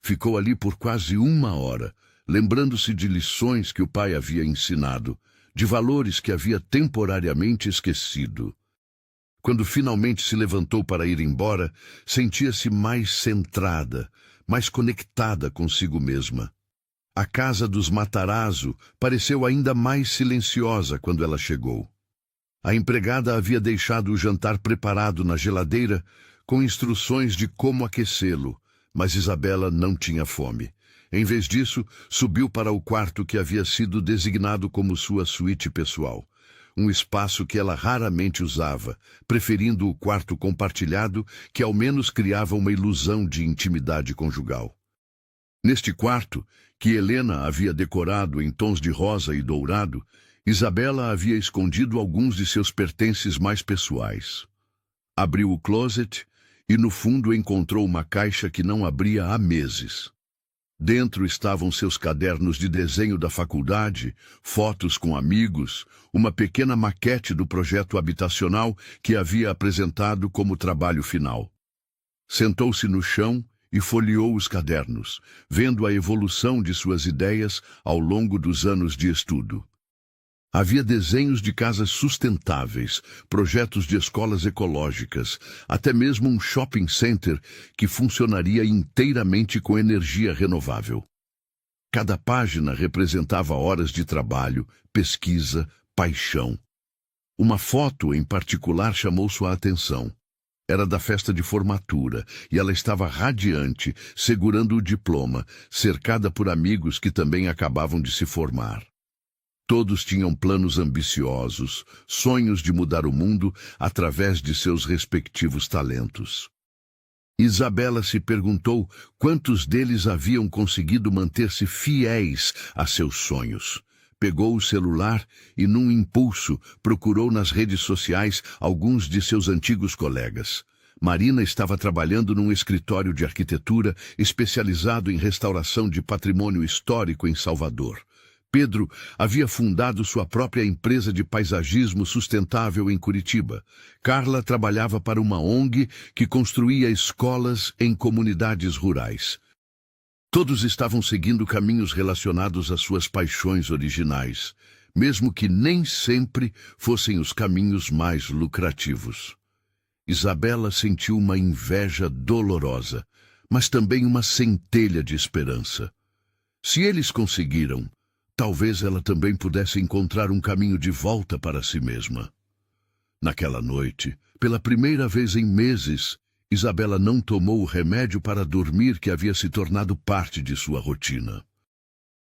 Speaker 1: Ficou ali por quase 1 hora, lembrando-se de lições que o pai havia ensinado, de valores que havia temporariamente esquecido. Quando finalmente se levantou para ir embora, sentia-se mais centrada, mais conectada consigo mesma. A casa dos Matarazzo pareceu ainda mais silenciosa quando ela chegou. A empregada havia deixado o jantar preparado na geladeira com instruções de como aquecê-lo, mas Isabela não tinha fome. Em vez disso, subiu para o quarto que havia sido designado como sua suíte pessoal, um espaço que ela raramente usava, preferindo o quarto compartilhado que ao menos criava uma ilusão de intimidade conjugal. Neste quarto, que Helena havia decorado em tons de rosa e dourado, Isabela havia escondido alguns de seus pertences mais pessoais. Abriu o closet e no fundo encontrou uma caixa que não abria há meses. Dentro estavam seus cadernos de desenho da faculdade, fotos com amigos, uma pequena maquete do projeto habitacional que havia apresentado como trabalho final. Sentou-se no chão e folheou os cadernos, vendo a evolução de suas ideias ao longo dos anos de estudo. Havia desenhos de casas sustentáveis, projetos de escolas ecológicas, até mesmo um shopping center que funcionaria inteiramente com energia renovável. Cada página representava horas de trabalho, pesquisa, paixão. Uma foto em particular chamou sua atenção. Era da festa de formatura, e ela estava radiante, segurando o diploma, cercada por amigos que também acabavam de se formar. Todos tinham planos ambiciosos, sonhos de mudar o mundo através de seus respectivos talentos. Isabela se perguntou quantos deles haviam conseguido manter-se fiéis a seus sonhos. Pegou o celular e, num impulso, procurou nas redes sociais alguns de seus antigos colegas. Marina estava trabalhando num escritório de arquitetura especializado em restauração de patrimônio histórico em Salvador. Pedro havia fundado sua própria empresa de paisagismo sustentável em Curitiba. Carla trabalhava para uma ONG que construía escolas em comunidades rurais. Todos estavam seguindo caminhos relacionados às suas paixões originais, mesmo que nem sempre fossem os caminhos mais lucrativos. Isabela sentiu uma inveja dolorosa, mas também uma centelha de esperança. Se eles conseguiram, talvez ela também pudesse encontrar um caminho de volta para si mesma. Naquela noite, pela primeira vez em meses, Isabela não tomou o remédio para dormir que havia se tornado parte de sua rotina.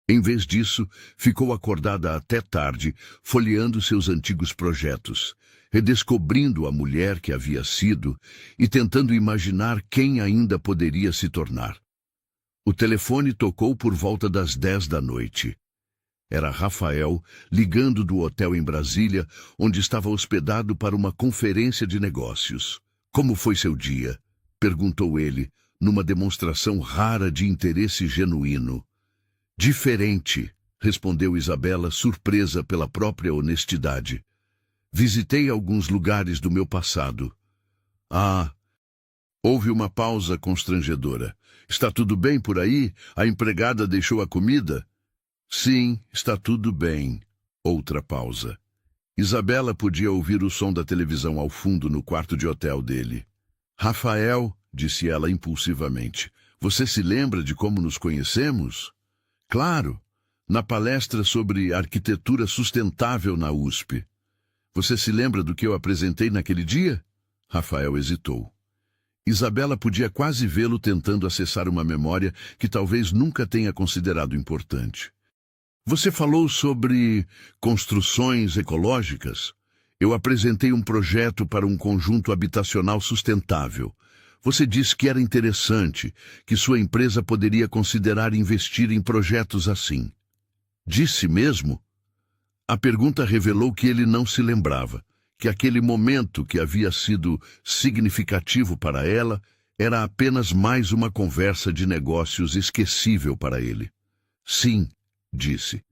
Speaker 1: Em vez disso, ficou acordada até tarde, folheando seus antigos projetos, redescobrindo a mulher que havia sido e tentando imaginar quem ainda poderia se tornar. O telefone tocou por volta das 10 da noite. Era Rafael, ligando do hotel em Brasília, onde estava hospedado para uma conferência de negócios. Como foi seu dia? Perguntou ele, numa demonstração rara de interesse genuíno. Diferente, respondeu Isabela, surpresa pela própria honestidade. Visitei alguns lugares do meu passado. Ah, houve uma pausa constrangedora. Está tudo bem por aí? A empregada deixou a comida? Sim, está tudo bem. Outra pausa. Isabela podia ouvir o som da televisão ao fundo no quarto de hotel dele. Rafael, disse ela impulsivamente, você se lembra de como nos conhecemos? Claro, na palestra sobre arquitetura sustentável na USP. Você se lembra do que eu apresentei naquele dia? Rafael hesitou. Isabela podia quase vê-lo tentando acessar uma memória que talvez nunca tenha considerado importante. Você falou sobre construções ecológicas? Eu apresentei um projeto para um conjunto habitacional sustentável. Você disse que era interessante, que sua empresa poderia considerar investir em projetos assim. Disse mesmo? A pergunta revelou que ele não se lembrava, que aquele momento que havia sido significativo para ela era apenas mais uma conversa de negócios esquecível para ele. Sim, disse.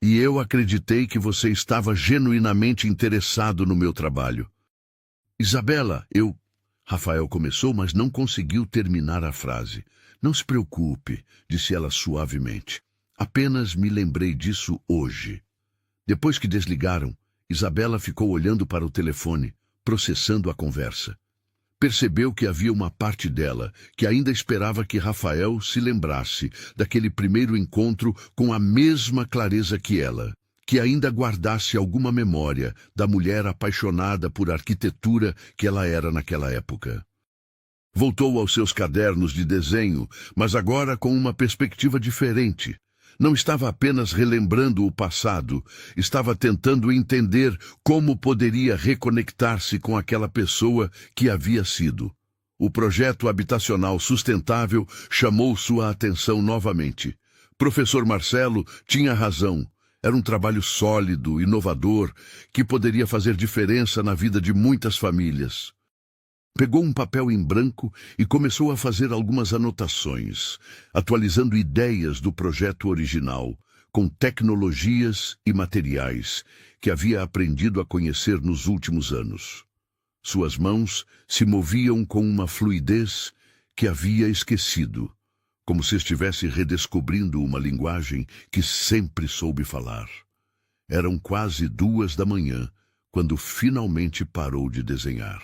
Speaker 1: E eu acreditei que você estava genuinamente interessado no meu trabalho. Isabela, Rafael começou, mas não conseguiu terminar a frase. Não se preocupe, disse ela suavemente. Apenas me lembrei disso hoje. Depois que desligaram, Isabela ficou olhando para o telefone, processando a conversa. Percebeu que havia uma parte dela que ainda esperava que Rafael se lembrasse daquele primeiro encontro com a mesma clareza que ela, que ainda guardasse alguma memória da mulher apaixonada por arquitetura que ela era naquela época. Voltou aos seus cadernos de desenho, mas agora com uma perspectiva diferente. Não estava apenas relembrando o passado, estava tentando entender como poderia reconectar-se com aquela pessoa que havia sido. O projeto habitacional sustentável chamou sua atenção novamente. Professor Marcelo tinha razão. Era um trabalho sólido, inovador, que poderia fazer diferença na vida de muitas famílias. Pegou um papel em branco e começou a fazer algumas anotações, atualizando ideias do projeto original, com tecnologias e materiais que havia aprendido a conhecer nos últimos anos. Suas mãos se moviam com uma fluidez que havia esquecido, como se estivesse redescobrindo uma linguagem que sempre soube falar. Eram quase 2 da manhã, quando finalmente parou de desenhar.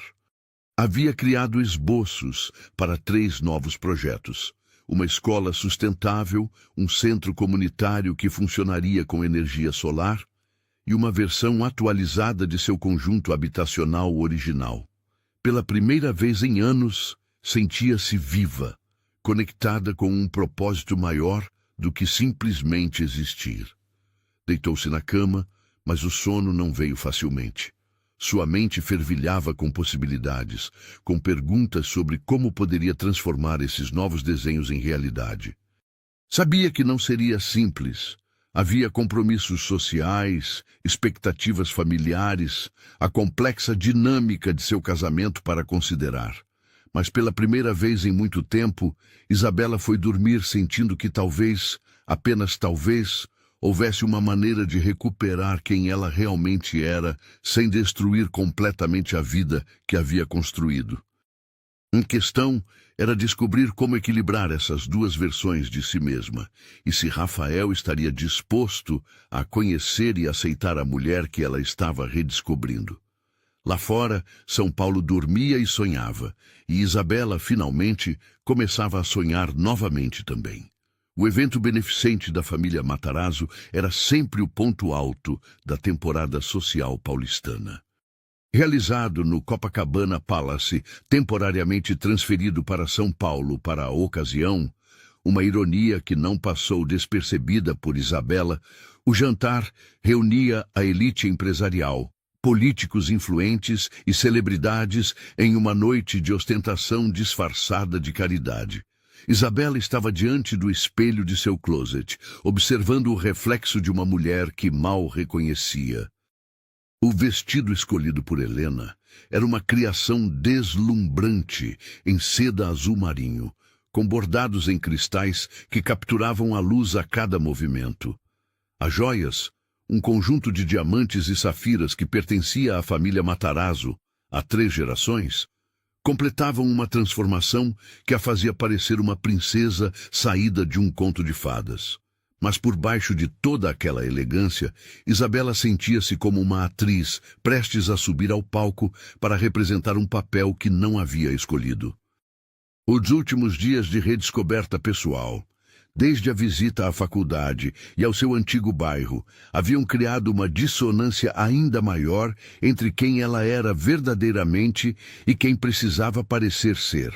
Speaker 1: Havia criado esboços para 3 novos projetos. Uma escola sustentável, um centro comunitário que funcionaria com energia solar e uma versão atualizada de seu conjunto habitacional original. Pela primeira vez em anos, sentia-se viva, conectada com um propósito maior do que simplesmente existir. Deitou-se na cama, mas o sono não veio facilmente. Sua mente fervilhava com possibilidades, com perguntas sobre como poderia transformar esses novos desenhos em realidade. Sabia que não seria simples. Havia compromissos sociais, expectativas familiares, a complexa dinâmica de seu casamento para considerar. Mas pela primeira vez em muito tempo, Isabela foi dormir sentindo que talvez, apenas talvez, houvesse uma maneira de recuperar quem ela realmente era, sem destruir completamente a vida que havia construído. A questão era descobrir como equilibrar essas duas versões de si mesma, e se Rafael estaria disposto a conhecer e aceitar a mulher que ela estava redescobrindo. Lá fora, São Paulo dormia e sonhava, e Isabela, finalmente, começava a sonhar novamente também. O evento beneficente da família Matarazzo era sempre o ponto alto da temporada social paulistana. Realizado no Copacabana Palace, temporariamente transferido para São Paulo para a ocasião, uma ironia que não passou despercebida por Isabela, o jantar reunia a elite empresarial, políticos influentes e celebridades em uma noite de ostentação disfarçada de caridade. Isabela estava diante do espelho de seu closet, observando o reflexo de uma mulher que mal reconhecia. O vestido escolhido por Helena era uma criação deslumbrante em seda azul marinho, com bordados em cristais que capturavam a luz a cada movimento. As joias, um conjunto de diamantes e safiras que pertencia à família Matarazzo há 3 gerações, completavam uma transformação que a fazia parecer uma princesa saída de um conto de fadas. Mas por baixo de toda aquela elegância, Isabela sentia-se como uma atriz prestes a subir ao palco para representar um papel que não havia escolhido. Os últimos dias de redescoberta pessoal, desde a visita à faculdade e ao seu antigo bairro, haviam criado uma dissonância ainda maior entre quem ela era verdadeiramente e quem precisava parecer ser.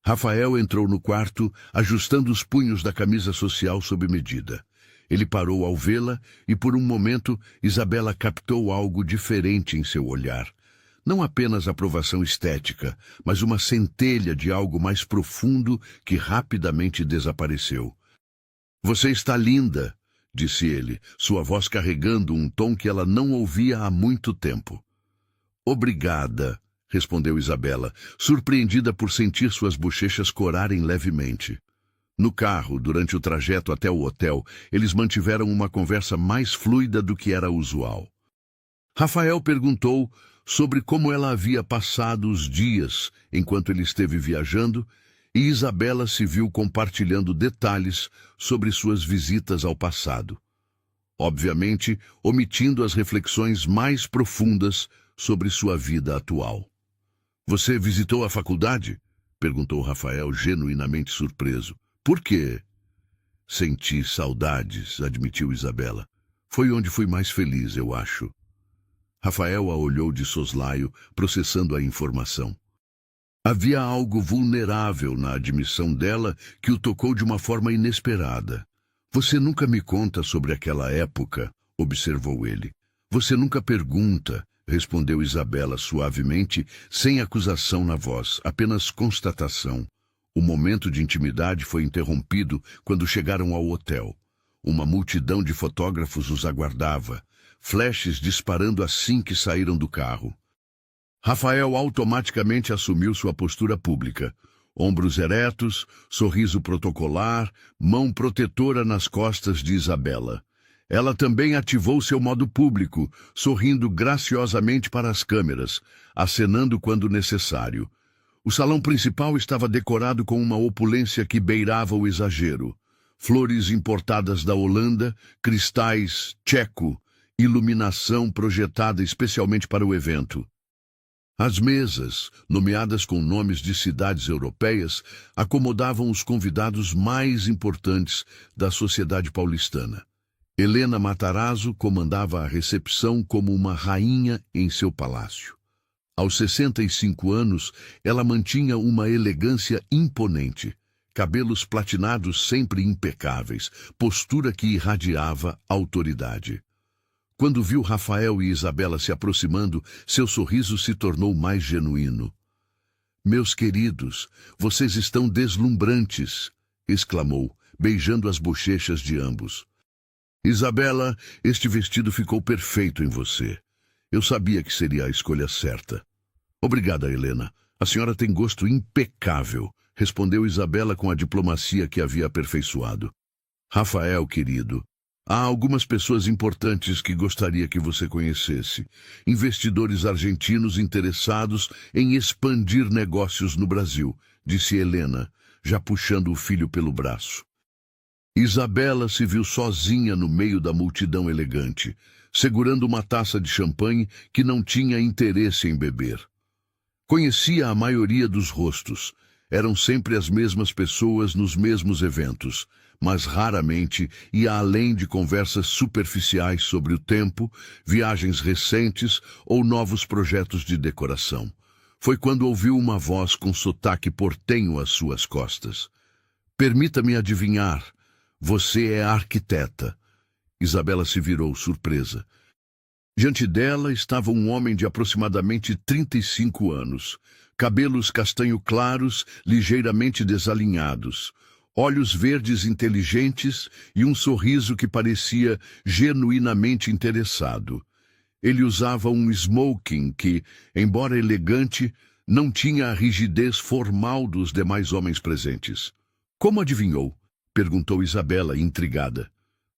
Speaker 1: Rafael entrou no quarto, ajustando os punhos da camisa social sob medida. Ele parou ao vê-la e, por um momento, Isabela captou algo diferente em seu olhar. Não apenas aprovação estética, mas uma centelha de algo mais profundo que rapidamente desapareceu. "Você está linda", disse ele, sua voz carregando um tom que ela não ouvia há muito tempo. "Obrigada", respondeu Isabela, surpreendida por sentir suas bochechas corarem levemente. No carro, durante o trajeto até o hotel, eles mantiveram uma conversa mais fluida do que era usual. Rafael perguntou sobre como ela havia passado os dias enquanto ele esteve viajando, e Isabela se viu compartilhando detalhes sobre suas visitas ao passado. Obviamente, omitindo as reflexões mais profundas sobre sua vida atual. "Você visitou a faculdade?" perguntou Rafael, genuinamente surpreso. "Por quê?" "Senti saudades", admitiu Isabela. "Foi onde fui mais feliz, eu acho." Rafael a olhou de soslaio, processando a informação. Havia algo vulnerável na admissão dela que o tocou de uma forma inesperada. "Você nunca me conta sobre aquela época", observou ele. "Você nunca pergunta", respondeu Isabela suavemente, sem acusação na voz, apenas constatação. O momento de intimidade foi interrompido quando chegaram ao hotel. Uma multidão de fotógrafos os aguardava, flashes disparando assim que saíram do carro. Rafael automaticamente assumiu sua postura pública. Ombros eretos, sorriso protocolar, mão protetora nas costas de Isabela. Ela também ativou seu modo público, sorrindo graciosamente para as câmeras, acenando quando necessário. O salão principal estava decorado com uma opulência que beirava o exagero. Flores importadas da Holanda, cristais tcheco, iluminação projetada especialmente para o evento. As mesas, nomeadas com nomes de cidades europeias, acomodavam os convidados mais importantes da sociedade paulistana. Helena Matarazzo comandava a recepção como uma rainha em seu palácio. Aos 65 anos, ela mantinha uma elegância imponente, cabelos platinados sempre impecáveis, postura que irradiava autoridade. Quando viu Rafael e Isabela se aproximando, seu sorriso se tornou mais genuíno. "Meus queridos, vocês estão deslumbrantes", exclamou, beijando as bochechas de ambos. "Isabela, este vestido ficou perfeito em você. Eu sabia que seria a escolha certa." "Obrigada, Helena. A senhora tem gosto impecável", respondeu Isabela com a diplomacia que havia aperfeiçoado. "Rafael, querido, há algumas pessoas importantes que gostaria que você conhecesse. Investidores argentinos interessados em expandir negócios no Brasil", disse Helena, já puxando o filho pelo braço. Isabela se viu sozinha no meio da multidão elegante, segurando uma taça de champanhe que não tinha interesse em beber. Conhecia a maioria dos rostos. Eram sempre as mesmas pessoas nos mesmos eventos, mas raramente ia além de conversas superficiais sobre o tempo, viagens recentes ou novos projetos de decoração. Foi quando ouviu uma voz com sotaque portenho às suas costas. "Permita-me adivinhar, você é a arquiteta." Isabela se virou, surpresa. Diante dela estava um homem de aproximadamente 35 anos, cabelos castanho claros, ligeiramente desalinhados, olhos verdes inteligentes e um sorriso que parecia genuinamente interessado. Ele usava um smoking que, embora elegante, não tinha a rigidez formal dos demais homens presentes. "Como adivinhou?" perguntou Isabela, intrigada.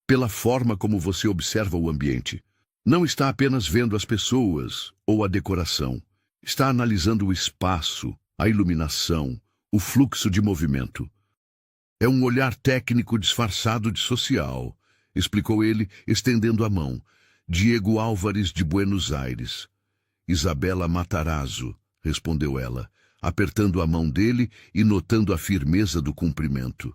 Speaker 1: "Pela forma como você observa o ambiente. Não está apenas vendo as pessoas ou a decoração. Está analisando o espaço, a iluminação, o fluxo de movimento. É um olhar técnico disfarçado de social", explicou ele, estendendo a mão. "Diego Álvares de Buenos Aires." "Isabela Matarazzo", respondeu ela, apertando a mão dele e notando a firmeza do cumprimento.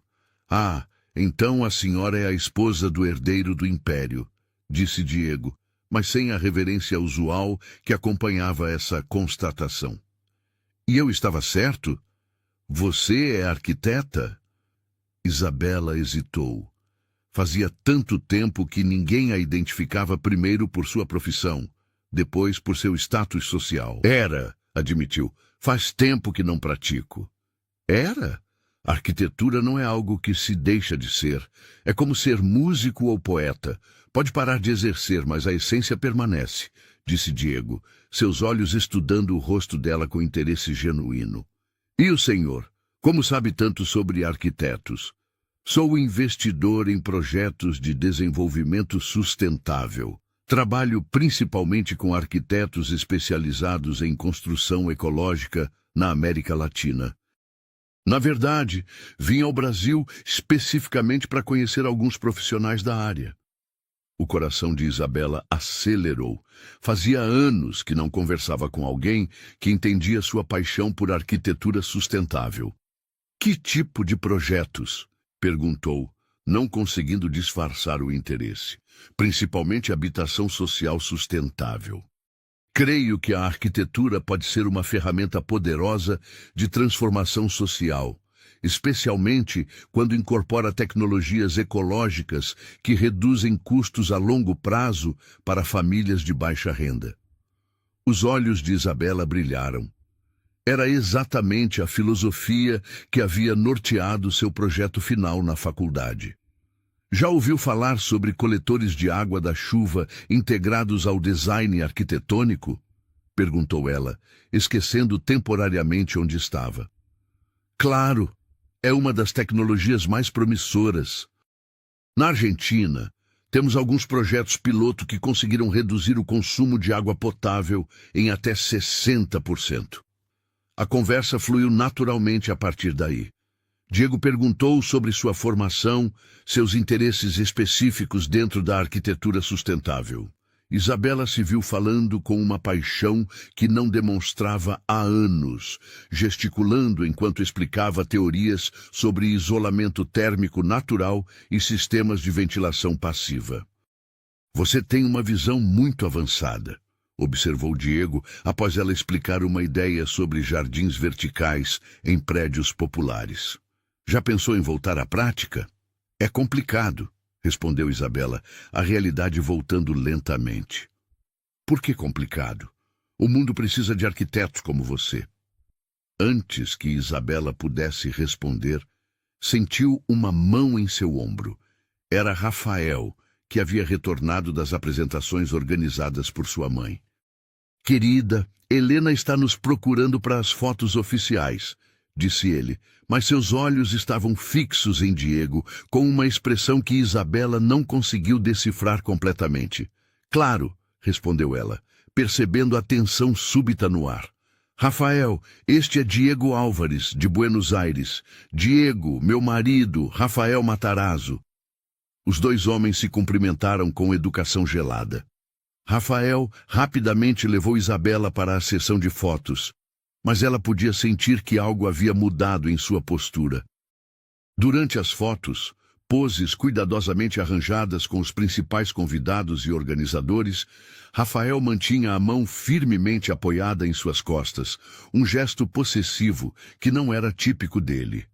Speaker 1: "Ah, então a senhora é a esposa do herdeiro do império", disse Diego, mas sem a reverência usual que acompanhava essa constatação. "E eu estava certo? Você é arquiteta?" Isabela hesitou. Fazia tanto tempo que ninguém a identificava primeiro por sua profissão, depois por seu status social. "Era", admitiu. "Faz tempo que não pratico." "Era? A arquitetura não é algo que se deixa de ser. É como ser músico ou poeta. Pode parar de exercer, mas a essência permanece", disse Diego, seus olhos estudando o rosto dela com interesse genuíno. "E o senhor? Como sabe tanto sobre arquitetos?" "Sou investidor em projetos de desenvolvimento sustentável. Trabalho principalmente com arquitetos especializados em construção ecológica na América Latina. Na verdade, vim ao Brasil especificamente para conhecer alguns profissionais da área." O coração de Isabela acelerou. Fazia anos que não conversava com alguém que entendia sua paixão por arquitetura sustentável. "Que tipo de projetos?" perguntou, não conseguindo disfarçar o interesse. "Principalmente habitação social sustentável. Creio que a arquitetura pode ser uma ferramenta poderosa de transformação social, especialmente quando incorpora tecnologias ecológicas que reduzem custos a longo prazo para famílias de baixa renda." Os olhos de Isabela brilharam. Era exatamente a filosofia que havia norteado seu projeto final na faculdade. "Já ouviu falar sobre coletores de água da chuva integrados ao design arquitetônico?" perguntou ela, esquecendo temporariamente onde estava. "Claro, é uma das tecnologias mais promissoras. Na Argentina, temos alguns projetos piloto que conseguiram reduzir o consumo de água potável em até 60%. A conversa fluiu naturalmente a partir daí. Diego perguntou sobre sua formação, seus interesses específicos dentro da arquitetura sustentável. Isabela se viu falando com uma paixão que não demonstrava há anos, gesticulando enquanto explicava teorias sobre isolamento térmico natural e sistemas de ventilação passiva. "Você tem uma visão muito avançada", observou Diego após ela explicar uma ideia sobre jardins verticais em prédios populares. Já pensou em voltar à prática? É complicado, respondeu Isabela, a realidade voltando lentamente. Por que complicado? O mundo precisa de arquitetos como você. Antes que Isabela pudesse responder, sentiu uma mão em seu ombro. Era Rafael, que havia retornado das apresentações organizadas por sua mãe. Querida, Helena está nos procurando para as fotos oficiais, disse ele, mas seus olhos estavam fixos em Diego, com uma expressão que Isabela não conseguiu decifrar completamente. Claro, respondeu ela, percebendo a tensão súbita no ar. Rafael, este é Diego Álvares, de Buenos Aires. Diego, meu marido, Rafael Matarazzo. Os dois homens se cumprimentaram com educação gelada. Rafael rapidamente levou Isabela para a sessão de fotos, mas ela podia sentir que algo havia mudado em sua postura. Durante as fotos, poses cuidadosamente arranjadas com os principais convidados e organizadores, Rafael mantinha a mão firmemente apoiada em suas costas, um gesto possessivo que não era típico dele.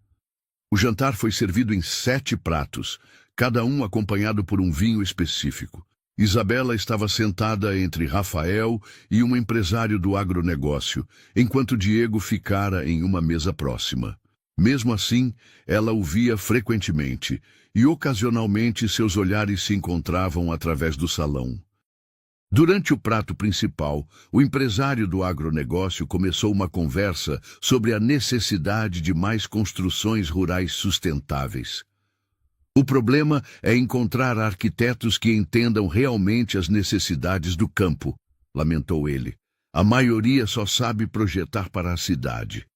Speaker 1: O jantar foi servido em 7 pratos, cada um acompanhado por um vinho específico. Isabela estava sentada entre Rafael e um empresário do agronegócio, enquanto Diego ficara em uma mesa próxima. Mesmo assim, ela o via frequentemente, e ocasionalmente seus olhares se encontravam através do salão. Durante o prato principal, o empresário do agronegócio começou uma conversa sobre a necessidade de mais construções rurais sustentáveis. O problema é encontrar arquitetos que entendam realmente as necessidades do campo, lamentou ele. A maioria só sabe projetar para a cidade.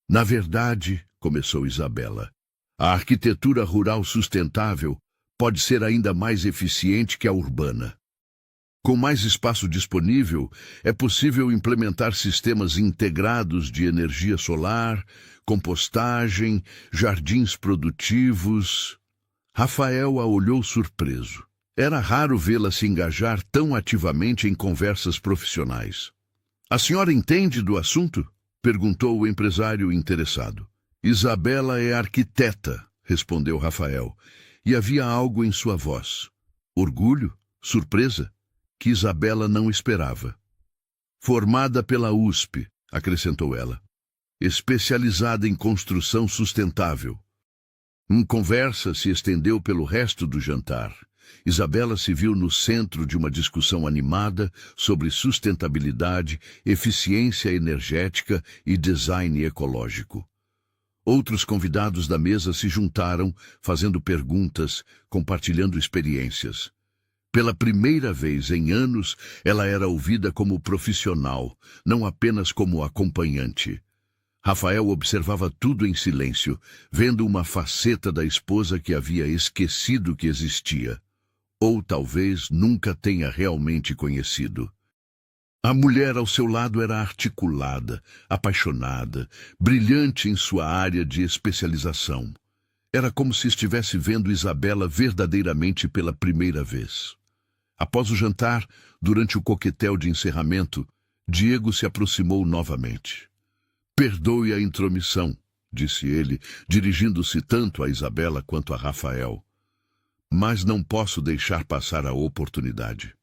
Speaker 1: Na verdade, começou Isabela, a arquitetura rural sustentável pode ser ainda mais eficiente que a urbana. Com mais espaço disponível, é possível implementar sistemas integrados de energia solar, compostagem, jardins produtivos. Rafael a olhou surpreso. Era raro vê-la se engajar tão ativamente em conversas profissionais. A senhora entende do assunto? Perguntou o empresário interessado. Isabela é arquiteta, respondeu Rafael, e havia algo em sua voz. Orgulho? Surpresa? Que Isabela não esperava. Formada pela USP, acrescentou ela, especializada em construção sustentável. Uma conversa se estendeu pelo resto do jantar. Isabela se viu no centro de uma discussão animada sobre sustentabilidade, eficiência energética e design ecológico. Outros convidados da mesa se juntaram, fazendo perguntas, compartilhando experiências. Pela primeira vez em anos, ela era ouvida como profissional, não apenas como acompanhante. Rafael observava tudo em silêncio, vendo uma faceta da esposa que havia esquecido que existia. Ou talvez nunca tenha realmente conhecido. A mulher ao seu lado era articulada, apaixonada, brilhante em sua área de especialização. Era como se estivesse vendo Isabela verdadeiramente pela primeira vez. Após o jantar, durante o coquetel de encerramento, Diego se aproximou novamente. Perdoe a intromissão, disse ele, dirigindo-se tanto a Isabela quanto a Rafael. Mas não posso deixar passar a oportunidade.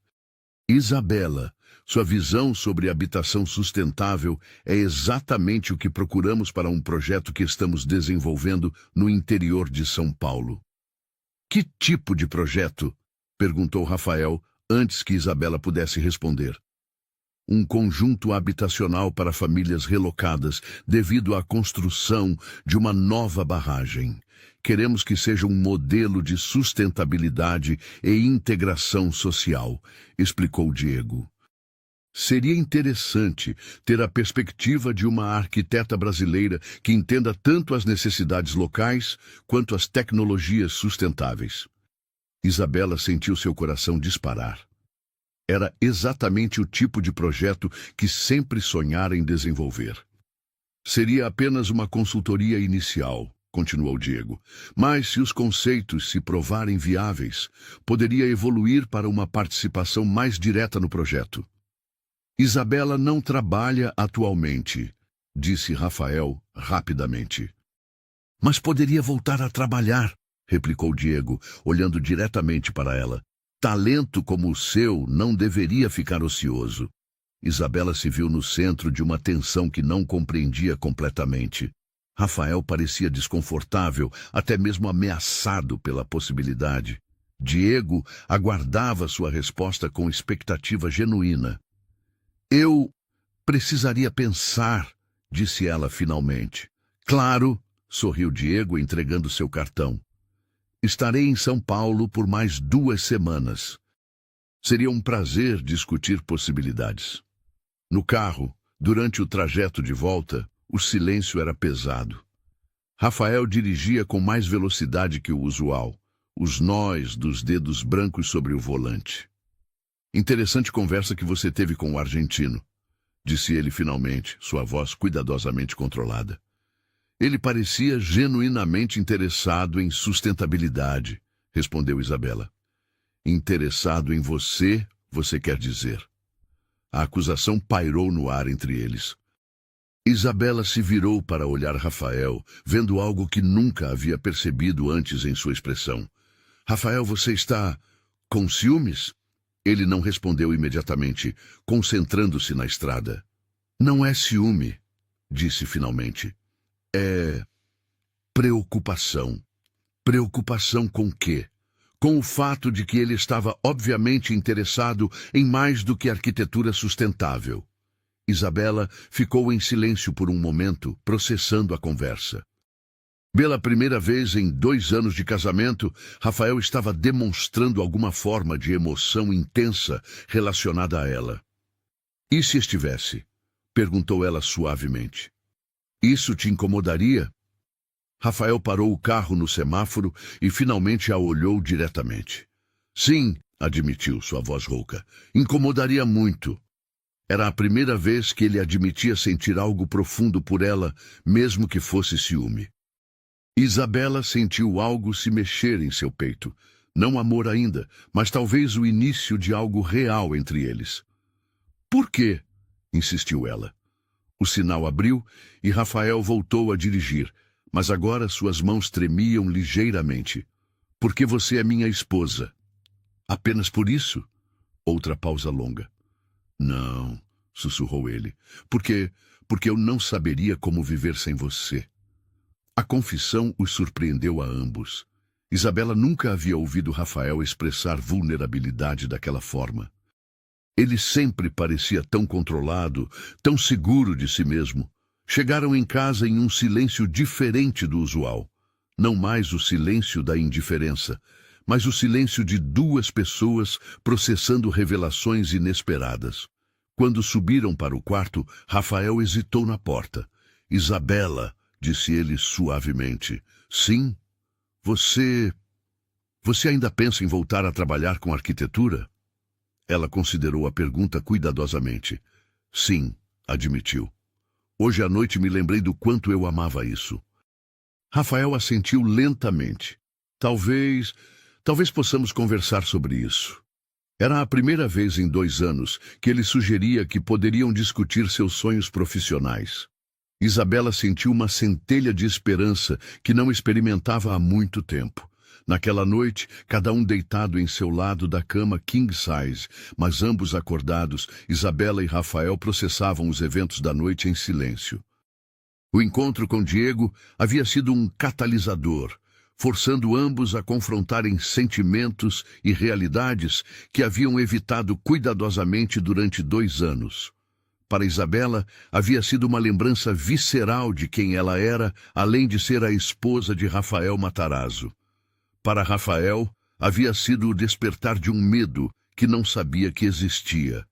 Speaker 1: Isabela, sua visão sobre habitação sustentável é exatamente o que procuramos para um projeto que estamos desenvolvendo no interior de São Paulo. Que tipo de projeto? Perguntou Rafael, antes que Isabela pudesse responder. Um conjunto habitacional para famílias relocadas devido à construção de uma nova barragem. Queremos que seja um modelo de sustentabilidade e integração social, explicou Diego. Seria interessante ter a perspectiva de uma arquiteta brasileira que entenda tanto as necessidades locais quanto as tecnologias sustentáveis. Isabela sentiu seu coração disparar. Era exatamente o tipo de projeto que sempre sonhara em desenvolver. Seria apenas uma consultoria inicial, continuou Diego, mas se os conceitos se provarem viáveis, poderia evoluir para uma participação mais direta no projeto. Isabela não trabalha atualmente, disse Rafael rapidamente. Mas poderia voltar a trabalhar, replicou Diego, olhando diretamente para ela. Talento como o seu não deveria ficar ocioso. Isabela se viu no centro de uma tensão que não compreendia completamente. Rafael parecia desconfortável, até mesmo ameaçado pela possibilidade. Diego aguardava sua resposta com expectativa genuína. Eu precisaria pensar, disse ela finalmente. Claro, sorriu Diego, entregando seu cartão. Estarei em São Paulo por mais 2 semanas. Seria um prazer discutir possibilidades. No carro, durante o trajeto de volta, o silêncio era pesado. Rafael dirigia com mais velocidade que o usual, os nós dos dedos brancos sobre o volante. Interessante conversa que você teve com o argentino, disse ele finalmente, sua voz cuidadosamente controlada. Ele parecia genuinamente interessado em sustentabilidade, respondeu Isabela. Interessado em você, você quer dizer. A acusação pairou no ar entre eles. Isabela se virou para olhar Rafael, vendo algo que nunca havia percebido antes em sua expressão. Rafael, você está com ciúmes? Ele não respondeu imediatamente, concentrando-se na estrada. Não é ciúme, disse finalmente. É preocupação. Preocupação com quê? Com o fato de que ele estava obviamente interessado em mais do que arquitetura sustentável. Isabela ficou em silêncio por um momento, processando a conversa. Pela primeira vez em 2 anos de casamento, Rafael estava demonstrando alguma forma de emoção intensa relacionada a ela. E se estivesse? Perguntou ela suavemente. Isso te incomodaria? Rafael parou o carro no semáforo e finalmente a olhou diretamente. Sim, admitiu, sua voz rouca. Incomodaria muito. Era a primeira vez que ele admitia sentir algo profundo por ela, mesmo que fosse ciúme. Isabela sentiu algo se mexer em seu peito. Não amor ainda, mas talvez o início de algo real entre eles. Por quê? Insistiu ela. O sinal abriu e Rafael voltou a dirigir, mas agora suas mãos tremiam ligeiramente. Porque você é minha esposa. Apenas por isso? Outra pausa longa. Não, sussurrou ele. Porque eu não saberia como viver sem você. A confissão os surpreendeu a ambos. Isabela nunca havia ouvido Rafael expressar vulnerabilidade daquela forma. Ele sempre parecia tão controlado, tão seguro de si mesmo. Chegaram em casa em um silêncio diferente do usual. Não mais o silêncio da indiferença, mas o silêncio de 2 pessoas processando revelações inesperadas. Quando subiram para o quarto, Rafael hesitou na porta. Isabela, disse ele suavemente. Sim? Você ainda pensa em voltar a trabalhar com arquitetura? Ela considerou a pergunta cuidadosamente. Sim, admitiu. Hoje à noite me lembrei do quanto eu amava isso. Rafael assentiu lentamente. Talvez possamos conversar sobre isso. Era a primeira vez em 2 anos que ele sugeria que poderiam discutir seus sonhos profissionais. Isabela sentiu uma centelha de esperança que não experimentava há muito tempo. Naquela noite, cada um deitado em seu lado da cama king size, mas ambos acordados, Isabela e Rafael processavam os eventos da noite em silêncio. O encontro com Diego havia sido um catalisador, forçando ambos a confrontarem sentimentos e realidades que haviam evitado cuidadosamente durante 2 anos. Para Isabela, havia sido uma lembrança visceral de quem ela era, além de ser a esposa de Rafael Matarazzo. Para Rafael, havia sido o despertar de um medo que não sabia que existia.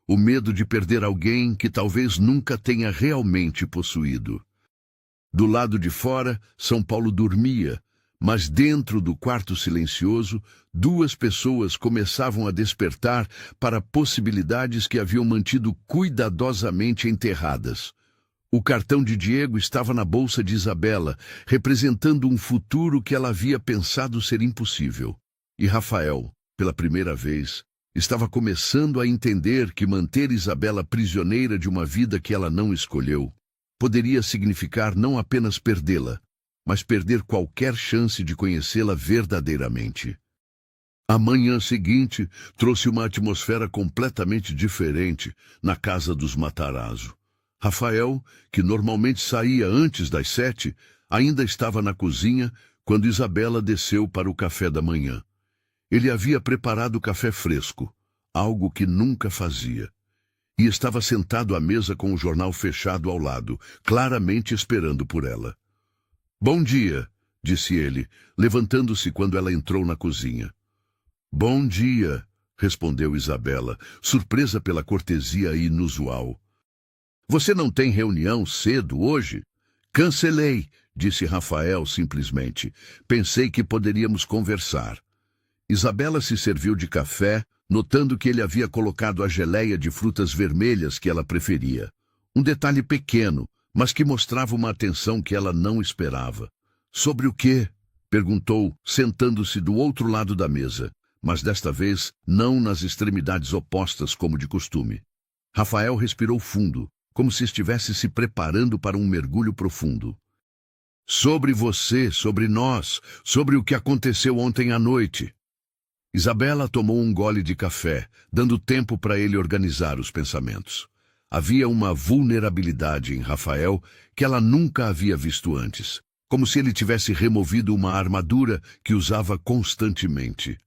Speaker 1: O medo de perder alguém que talvez nunca tenha realmente possuído. Do lado de fora, São Paulo dormia, mas dentro do quarto silencioso, 2 pessoas começavam a despertar para possibilidades que haviam mantido cuidadosamente enterradas. O cartão de Diego estava na bolsa de Isabela, representando um futuro que ela havia pensado ser impossível. E Rafael, pela primeira vez, estava começando a entender que manter Isabela prisioneira de uma vida que ela não escolheu poderia significar não apenas perdê-la, mas perder qualquer chance de conhecê-la verdadeiramente. A manhã seguinte trouxe uma atmosfera completamente diferente na casa dos Matarazzo. Rafael, que normalmente saía antes das 7, ainda estava na cozinha quando Isabela desceu para o café da manhã. Ele havia preparado café fresco, algo que nunca fazia, e estava sentado à mesa com o jornal fechado ao lado, claramente esperando por ela. "Bom dia", disse ele, levantando-se quando ela entrou na cozinha. "Bom dia", respondeu Isabela, surpresa pela cortesia inusual. "Você não tem reunião cedo hoje?" "Cancelei", disse Rafael simplesmente. "Pensei que poderíamos conversar." Isabela se serviu de café, notando que ele havia colocado a geleia de frutas vermelhas que ela preferia. Um detalhe pequeno, mas que mostrava uma atenção que ela não esperava. "Sobre o quê?" perguntou, sentando-se do outro lado da mesa, mas desta vez não nas extremidades opostas como de costume. Rafael respirou fundo, como se estivesse se preparando para um mergulho profundo. "Sobre você, sobre nós, sobre o que aconteceu ontem à noite." Isabela tomou um gole de café, dando tempo para ele organizar os pensamentos. Havia uma vulnerabilidade em Rafael que ela nunca havia visto antes, como se ele tivesse removido uma armadura que usava constantemente.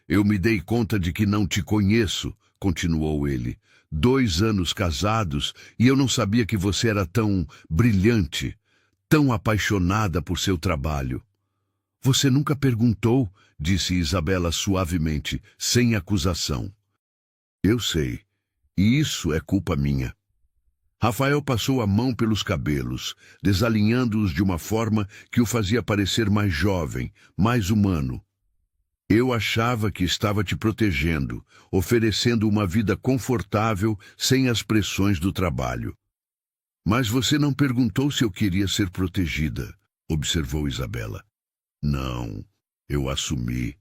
Speaker 1: "Eu me dei conta de que não te conheço", continuou ele. 2 anos casados e eu não sabia que você era tão brilhante, tão apaixonada por seu trabalho." "Você nunca perguntou", disse Isabela suavemente, sem acusação. "Eu sei, e isso é culpa minha." Rafael passou a mão pelos cabelos, desalinhando-os de uma forma que o fazia parecer mais jovem, mais humano. "Eu achava que estava te protegendo, oferecendo uma vida confortável sem as pressões do trabalho." "Mas você não perguntou se eu queria ser protegida", observou Isabela. "Não, eu assumi.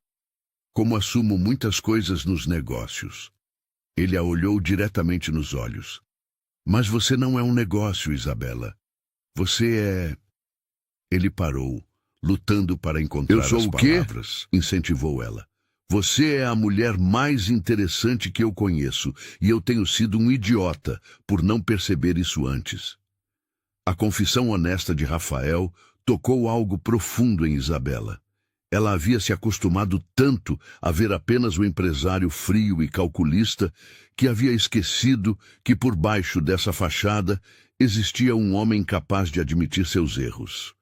Speaker 1: Como assumo muitas coisas nos negócios." Ele a olhou diretamente nos olhos. "Mas você não é um negócio, Isabela. Você é..." Ele parou, lutando para encontrar
Speaker 2: "Eu sou
Speaker 1: as
Speaker 2: o quê?"
Speaker 1: palavras. Incentivou ela. "Você é a mulher mais interessante que eu conheço, e eu tenho sido um idiota por não perceber isso antes." A confissão honesta de Rafael tocou algo profundo em Isabela. Ela havia se acostumado tanto a ver apenas o empresário frio e calculista que havia esquecido que por baixo dessa fachada existia um homem capaz de admitir seus erros.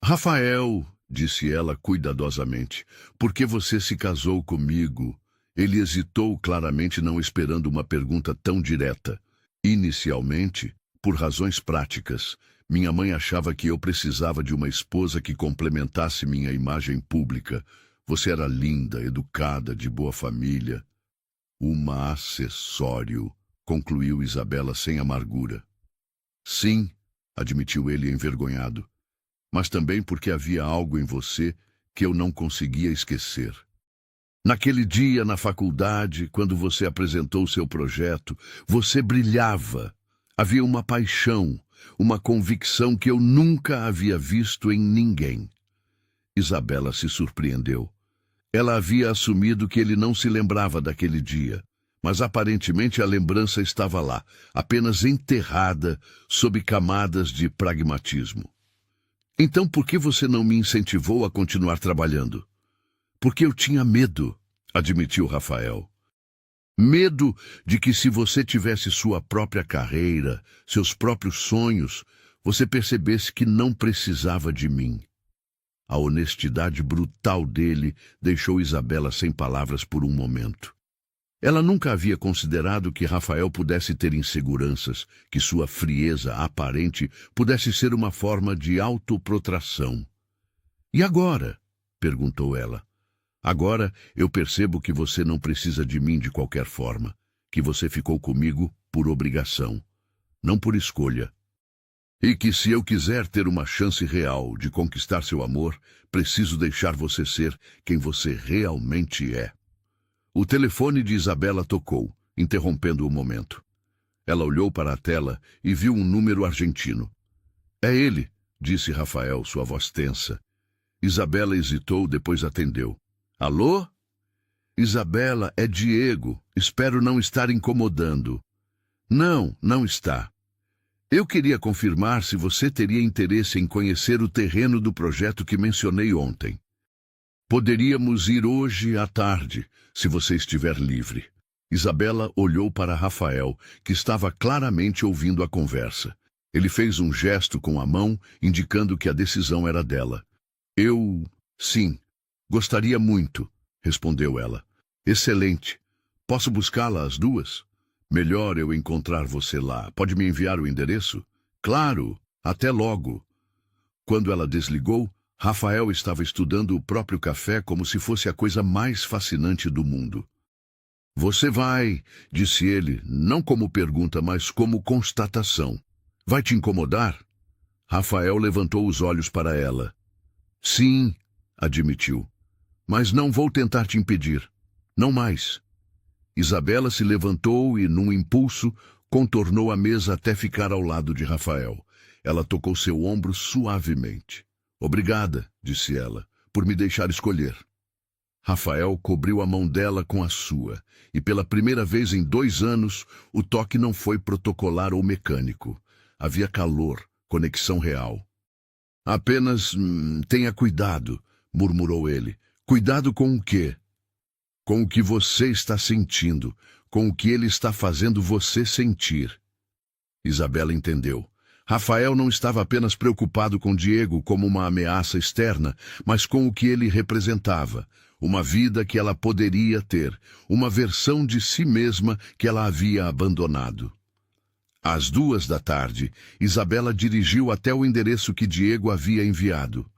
Speaker 1: "Rafael", disse ela cuidadosamente, "por que você se casou comigo?" Ele hesitou, claramente não esperando uma pergunta tão direta. "Inicialmente, por razões práticas. Minha mãe achava que eu precisava de uma esposa que complementasse minha imagem pública. Você era linda, educada, de boa família." "Uma acessório", concluiu Isabela sem amargura. "Sim", admitiu ele envergonhado, "mas também porque havia algo em você que eu não conseguia esquecer. Naquele dia, na faculdade, quando você apresentou seu projeto, você brilhava. Havia uma paixão, uma convicção que eu nunca havia visto em ninguém." Isabela se surpreendeu. Ela havia assumido que ele não se lembrava daquele dia, mas aparentemente a lembrança estava lá, apenas enterrada sob camadas de pragmatismo. "Então por que você não me incentivou a continuar trabalhando?" "Porque eu tinha medo", admitiu Rafael. "Medo de que se você tivesse sua própria carreira, seus próprios sonhos, você percebesse que não precisava de mim." A honestidade brutal dele deixou Isabela sem palavras por um momento. Ela nunca havia considerado que Rafael pudesse ter inseguranças, que sua frieza aparente pudesse ser uma forma de autoprotração. "E agora?", perguntou ela. "Agora eu percebo que você não precisa de mim de qualquer forma, que você ficou comigo por obrigação, não por escolha. E que se eu quiser ter uma chance real de conquistar seu amor, preciso deixar você ser quem você realmente é." O telefone de Isabela tocou, interrompendo o momento. Ela olhou para a tela e viu um número argentino. "É ele", disse Rafael, sua voz tensa. Isabela hesitou, depois atendeu. Alô? Isabela, é Diego. Espero não estar incomodando. Não, não está. Eu queria confirmar se você teria interesse em conhecer o terreno do projeto que mencionei ontem. Poderíamos ir hoje à tarde, se você estiver livre. Isabela olhou para Rafael, que estava claramente ouvindo a conversa. Ele fez um gesto com a mão, indicando que a decisão era dela. Sim, gostaria muito, respondeu ela. Excelente. Posso buscá-la às 2? Melhor eu encontrar você lá. Pode me enviar o endereço? Claro, até logo. Quando ela desligou, Rafael estava estudando o próprio café como se fosse a coisa mais fascinante do mundo. Você vai, disse ele, não como pergunta, mas como constatação. Vai te incomodar? Rafael levantou os olhos para ela. Sim, admitiu. Mas não vou tentar te impedir. Não mais. Isabela se levantou e, num impulso, contornou a mesa até ficar ao lado de Rafael. Ela tocou seu ombro suavemente. Obrigada, disse ela, por me deixar escolher. Rafael cobriu a mão dela com a sua, e pela primeira vez em 2 anos, o toque não foi protocolar ou mecânico. Havia calor, conexão real. Apenas tenha cuidado, murmurou ele. Cuidado com o quê? Com o que você está sentindo, com o que ele está fazendo você sentir. Isabela entendeu. Rafael não estava apenas preocupado com Diego como uma ameaça externa, mas com o que ele representava, uma vida que ela poderia ter, uma versão de si mesma que ela havia abandonado. Às 2 da tarde, Isabela dirigiu até o endereço que Diego havia enviado.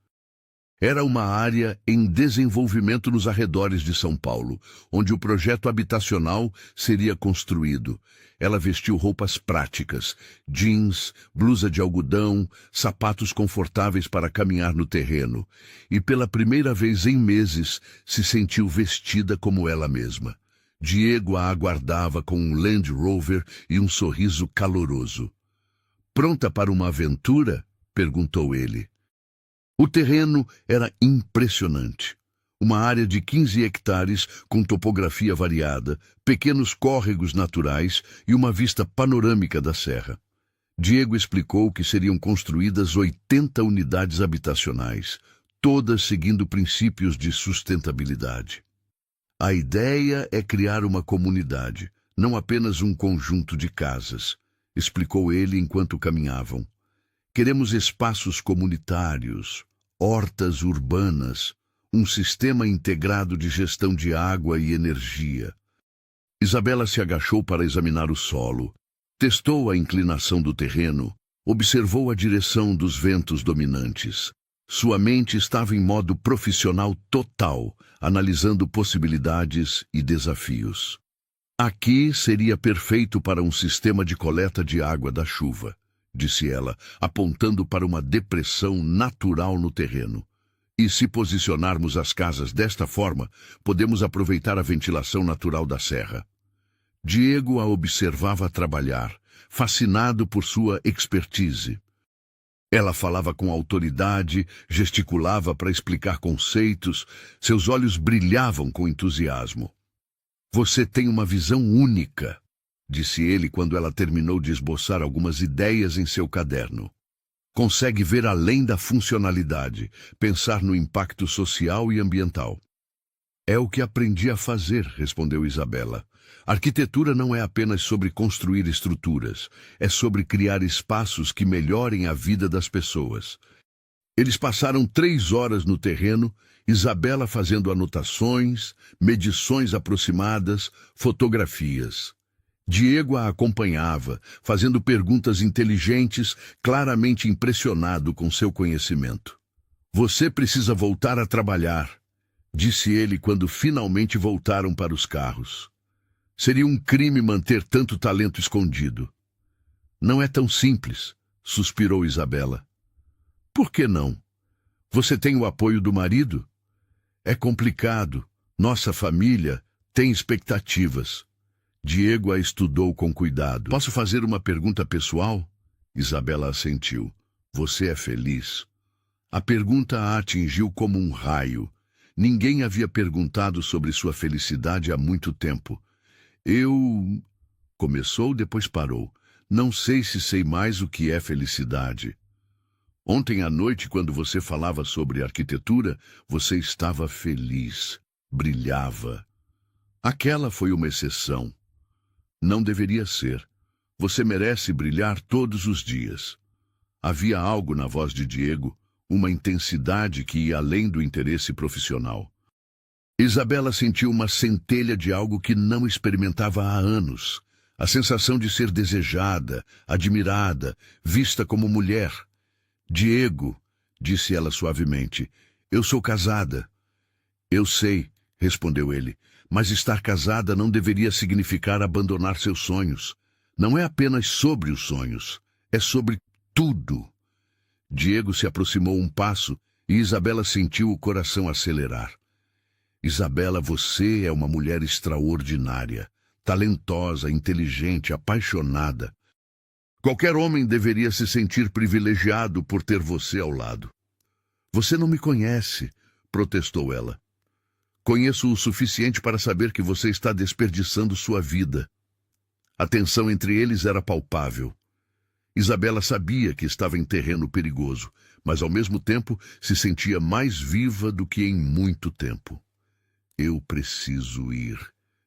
Speaker 1: Era uma área em desenvolvimento nos arredores de São Paulo, onde o projeto habitacional seria construído. Ela vestiu roupas práticas, jeans, blusa de algodão, sapatos confortáveis para caminhar no terreno, e pela primeira vez em meses se sentiu vestida como ela mesma. Diego a aguardava com um Land Rover e um sorriso caloroso. Pronta para uma aventura? Perguntou ele. O terreno era impressionante. Uma área de 15 hectares com topografia variada, pequenos córregos naturais e uma vista panorâmica da serra. Diego explicou que seriam construídas 80 unidades habitacionais, todas seguindo princípios de sustentabilidade. A ideia é criar uma comunidade, não apenas um conjunto de casas, explicou ele enquanto caminhavam. Queremos espaços comunitários, hortas urbanas, um sistema integrado de gestão de água e energia. Isabela se agachou para examinar o solo, testou a inclinação do terreno, observou a direção dos ventos dominantes. Sua mente estava em modo profissional total, analisando possibilidades e desafios. Aqui seria perfeito para um sistema de coleta de água da chuva, disse ela, apontando para uma depressão natural no terreno. E se posicionarmos as casas desta forma, podemos aproveitar a ventilação natural da serra. Diego a observava trabalhar, fascinado por sua expertise. Ela falava com autoridade, gesticulava para explicar conceitos, seus olhos brilhavam com entusiasmo. Você tem uma visão única, disse ele quando ela terminou de esboçar algumas ideias em seu caderno. Consegue ver além da funcionalidade, pensar no impacto social e ambiental. É o que aprendi a fazer, respondeu Isabela. Arquitetura não é apenas sobre construir estruturas, é sobre criar espaços que melhorem a vida das pessoas. Eles passaram 3 horas no terreno, Isabela fazendo anotações, medições aproximadas, fotografias. Diego a acompanhava, fazendo perguntas inteligentes, claramente impressionado com seu conhecimento. Você precisa voltar a trabalhar, disse ele quando finalmente voltaram para os carros. Seria um crime manter tanto talento escondido. Não é tão simples, suspirou Isabela. Por que não? Você tem o apoio do marido? É complicado. Nossa família tem expectativas. Diego a estudou com cuidado. Posso fazer uma pergunta pessoal? Isabela assentiu. Você é feliz? A pergunta a atingiu como um raio. Ninguém havia perguntado sobre sua felicidade há muito tempo. Eu... Começou, depois parou. Não sei se sei mais o que é felicidade. Ontem à noite, quando você falava sobre arquitetura, você estava feliz, brilhava. Aquela foi uma exceção. Não deveria ser. Você merece brilhar todos os dias. Havia algo na voz de Diego, uma intensidade que ia além do interesse profissional. Isabela sentiu uma centelha de algo que não experimentava há anos. A sensação de ser desejada, admirada, vista como mulher. Diego, disse ela suavemente, eu sou casada. Eu sei, respondeu ele, mas estar casada não deveria significar abandonar seus sonhos. Não é apenas sobre os sonhos, é sobre tudo. Diego se aproximou um passo e Isabela sentiu o coração acelerar. Isabela, você é uma mulher extraordinária, talentosa, inteligente, apaixonada. Qualquer homem deveria se sentir privilegiado por ter você ao lado. Você não me conhece, protestou ela. Conheço o suficiente para saber que você está desperdiçando sua vida. A tensão entre eles era palpável. Isabela sabia que estava em terreno perigoso, mas ao mesmo tempo se sentia mais viva do que em muito tempo. Eu preciso ir,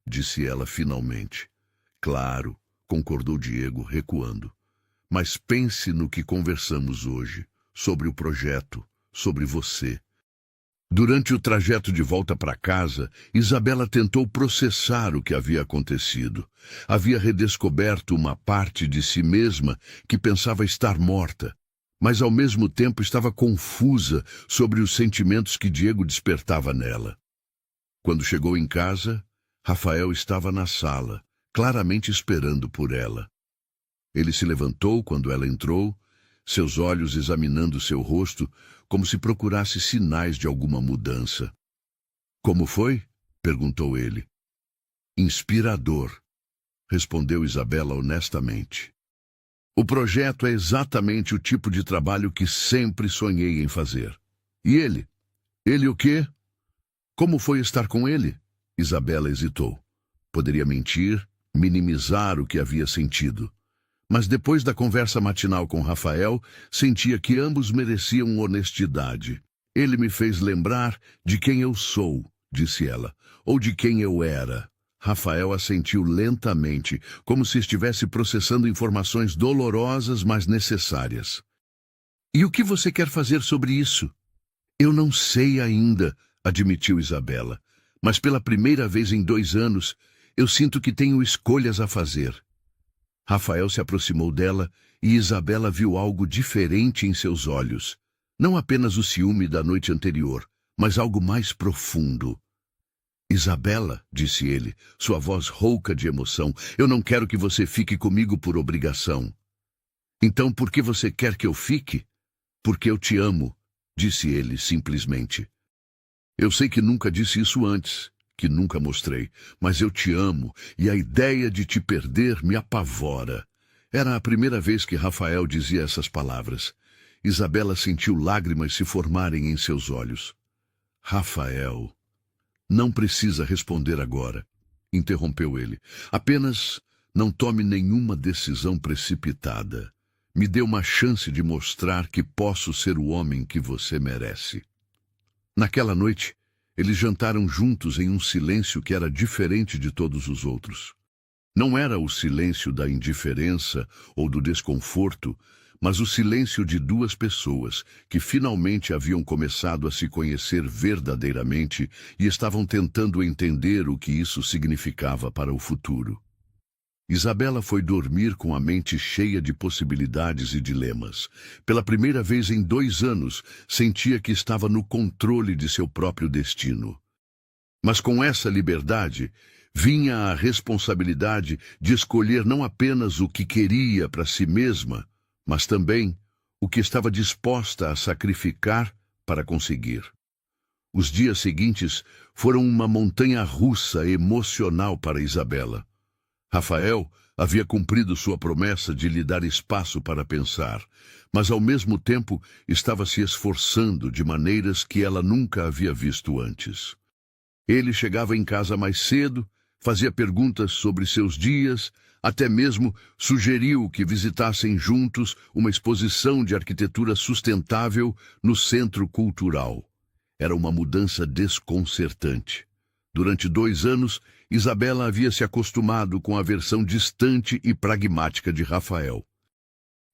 Speaker 1: disse ela finalmente. Claro, concordou Diego, recuando. Mas pense no que conversamos hoje, sobre o projeto, sobre você. Durante o trajeto de volta para casa, Isabela tentou processar o que havia acontecido. Havia redescoberto uma parte de si mesma que pensava estar morta, mas ao mesmo tempo estava confusa sobre os sentimentos que Diego despertava nela. Quando chegou em casa, Rafael estava na sala, claramente esperando por ela. Ele se levantou quando ela entrou, seus olhos examinando seu rosto, como se procurasse sinais de alguma mudança. Como foi? Perguntou ele. Inspirador, respondeu Isabela honestamente. O projeto é exatamente o tipo de trabalho que sempre sonhei em fazer. E ele? Ele o quê? Como foi estar com ele? Isabela hesitou. Poderia mentir, minimizar o que havia sentido. Mas depois da conversa matinal com Rafael, sentia que ambos mereciam honestidade. Ele me fez lembrar de quem eu sou, disse ela, ou de quem eu era. Rafael assentiu lentamente, como se estivesse processando informações dolorosas, mas necessárias. E o que você quer fazer sobre isso? Eu não sei ainda, admitiu Isabela, mas pela primeira vez em 2 anos, eu sinto que tenho escolhas a fazer. Rafael se aproximou dela e Isabela viu algo diferente em seus olhos. Não apenas o ciúme da noite anterior, mas algo mais profundo. Isabela, disse ele, sua voz rouca de emoção, eu não quero que você fique comigo por obrigação. Então por que você quer que eu fique? Porque eu te amo, disse ele simplesmente. Eu sei que nunca disse isso antes, que nunca mostrei, mas eu te amo e a ideia de te perder me apavora. Era a primeira vez que Rafael dizia essas palavras. Isabela sentiu lágrimas se formarem em seus olhos. Rafael, não precisa responder agora, interrompeu ele. Apenas não tome nenhuma decisão precipitada. Me dê uma chance de mostrar que posso ser o homem que você merece. Naquela noite, eles jantaram juntos em um silêncio que era diferente de todos os outros. Não era o silêncio da indiferença ou do desconforto, mas o silêncio de 2 pessoas que finalmente haviam começado a se conhecer verdadeiramente e estavam tentando entender o que isso significava para o futuro. Isabela foi dormir com a mente cheia de possibilidades e dilemas. Pela primeira vez em 2 anos, sentia que estava no controle de seu próprio destino. Mas com essa liberdade, vinha a responsabilidade de escolher não apenas o que queria para si mesma, mas também o que estava disposta a sacrificar para conseguir. Os dias seguintes foram uma montanha-russa emocional para Isabela. Rafael Havia cumprido sua promessa de lhe dar espaço para pensar, mas ao mesmo tempo estava se esforçando de maneiras que ela nunca havia visto antes. Ele chegava em casa mais cedo, fazia perguntas sobre seus dias, até mesmo sugeriu que visitassem juntos uma exposição de arquitetura sustentável no Centro Cultural. Era uma mudança desconcertante. Durante 2 anos, Isabela havia se acostumado com a versão distante e pragmática de Rafael.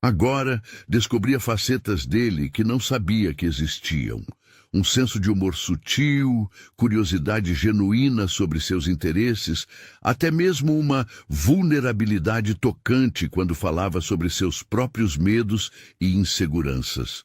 Speaker 1: Agora, descobria facetas dele que não sabia que existiam. Um senso de humor sutil, curiosidade genuína sobre seus interesses, até mesmo uma vulnerabilidade tocante quando falava sobre seus próprios medos e inseguranças.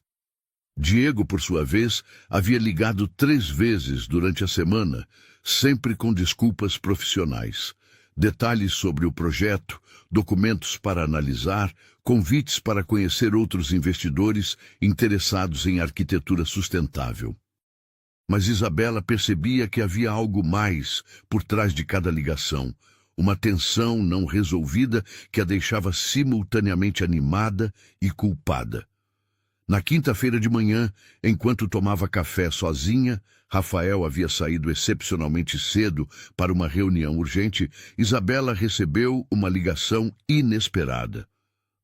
Speaker 1: Diego, por sua vez, havia ligado 3 vezes durante a semana, sempre com desculpas profissionais. Detalhes sobre o projeto, documentos para analisar, convites para conhecer outros investidores interessados em arquitetura sustentável. Mas Isabela percebia que havia algo mais por trás de cada ligação, uma tensão não resolvida que a deixava simultaneamente animada e culpada. Na quinta-feira de manhã, enquanto tomava café sozinha, Rafael havia saído excepcionalmente cedo para uma reunião urgente. Isabela recebeu uma ligação inesperada.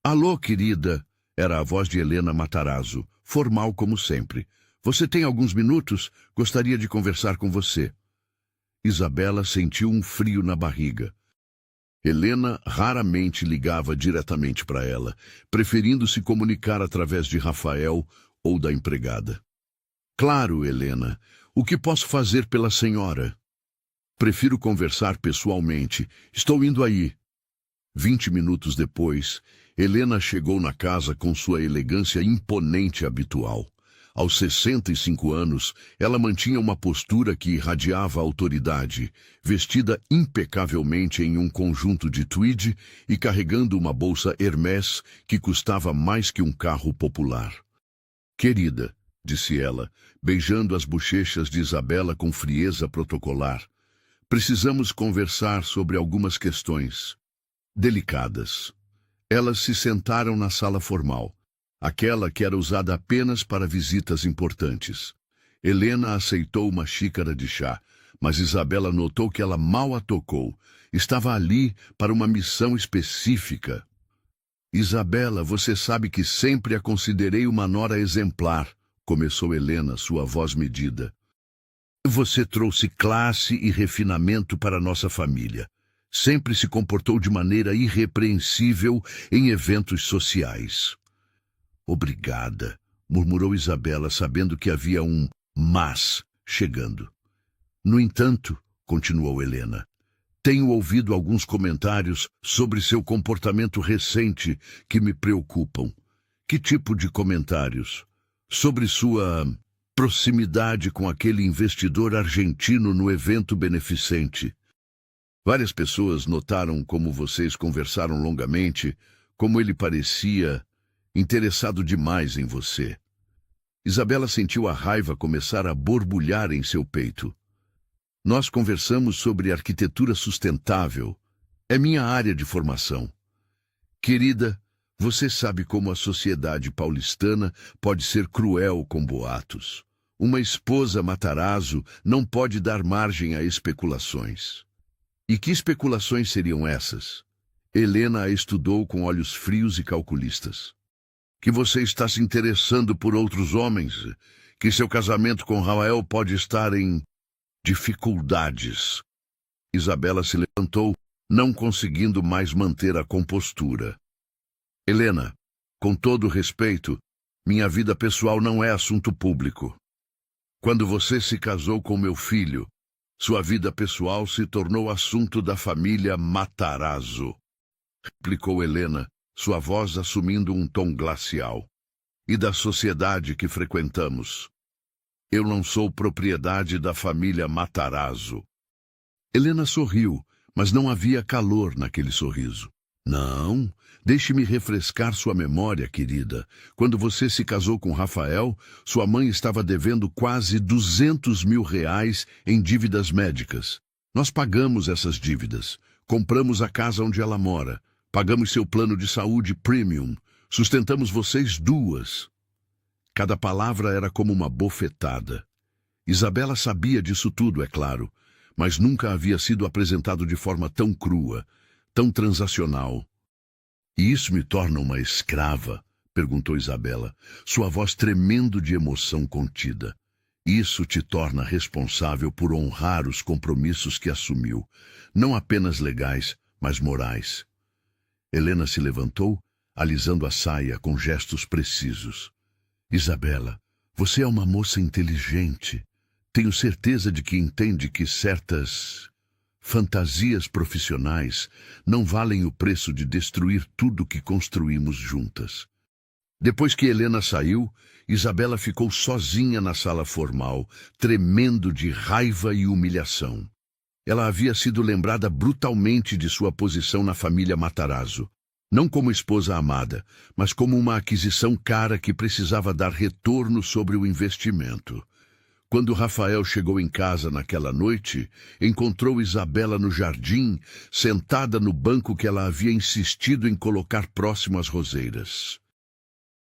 Speaker 1: Alô, querida, era a voz de Helena Matarazzo, formal como sempre. Você tem alguns minutos? Gostaria de conversar com você. Isabela sentiu um frio na barriga. Helena raramente ligava diretamente para ela, preferindo se comunicar através de Rafael ou da empregada. Claro, Helena. O que posso fazer pela senhora? Prefiro conversar pessoalmente. Estou indo aí. 20 minutos depois, Helena chegou na casa com sua elegância imponente habitual. Aos 65 anos, ela mantinha uma postura que irradiava autoridade, vestida impecavelmente em um conjunto de tweed e carregando uma bolsa Hermès que custava mais que um carro popular. Querida, disse ela, beijando as bochechas de Isabela com frieza protocolar, precisamos conversar sobre algumas questões delicadas. Elas se sentaram na sala formal, aquela que era usada apenas para visitas importantes. Helena aceitou uma xícara de chá, mas Isabela notou que ela mal a tocou. Estava ali para uma missão específica. Isabela, você sabe que sempre a considerei uma nora exemplar, começou Helena, sua voz medida. Você trouxe classe e refinamento para nossa família. Sempre se comportou de maneira irrepreensível em eventos sociais. Obrigada, murmurou Isabela, sabendo que havia um mas chegando. No entanto, continuou Helena, tenho ouvido alguns comentários sobre seu comportamento recente que me preocupam. Que tipo de comentários? Sobre sua proximidade com aquele investidor argentino no evento beneficente. Várias pessoas notaram como vocês conversaram longamente, como ele parecia interessado demais em você. Isabela sentiu a raiva começar a borbulhar em seu peito. Nós conversamos sobre arquitetura sustentável. É minha área de formação. Querida, você sabe como a sociedade paulistana pode ser cruel com boatos. Uma esposa Matarazzo não pode dar margem a especulações. E que especulações seriam essas? Helena a estudou com olhos frios e calculistas. Que você está se interessando por outros homens, que seu casamento com Rafael pode estar em dificuldades. Isabela se levantou, não conseguindo mais manter a compostura. Helena, com todo respeito, minha vida pessoal não é assunto público. Quando você se casou com meu filho, sua vida pessoal se tornou assunto da família Matarazzo, replicou Helena, sua voz assumindo um tom glacial. E da sociedade que frequentamos. Eu não sou propriedade da família Matarazzo. Helena sorriu, mas não havia calor naquele sorriso. Não, deixe-me refrescar sua memória, querida. Quando você se casou com Rafael, sua mãe estava devendo quase R$200 mil em dívidas médicas. Nós pagamos essas dívidas. Compramos a casa onde ela mora. Pagamos seu plano de saúde premium. Sustentamos vocês duas. Cada palavra era como uma bofetada. Isabela sabia disso tudo, é claro, mas nunca havia sido apresentado de forma tão crua, tão transacional. E isso me torna uma escrava? Perguntou Isabela, sua voz tremendo de emoção contida. Isso te torna responsável por honrar os compromissos que assumiu, não apenas legais, mas morais. Helena se levantou, alisando a saia com gestos precisos. Isabela, você é uma moça inteligente. Tenho certeza de que entende que certas fantasias profissionais não valem o preço de destruir tudo que construímos juntas. Depois que Helena saiu, Isabela ficou sozinha na sala formal, tremendo de raiva e humilhação. Ela havia sido lembrada brutalmente de sua posição na família Matarazzo, não como esposa amada, mas como uma aquisição cara que precisava dar retorno sobre o investimento. Quando Rafael chegou em casa naquela noite, encontrou Isabela no jardim, sentada no banco que ela havia insistido em colocar próximo às roseiras.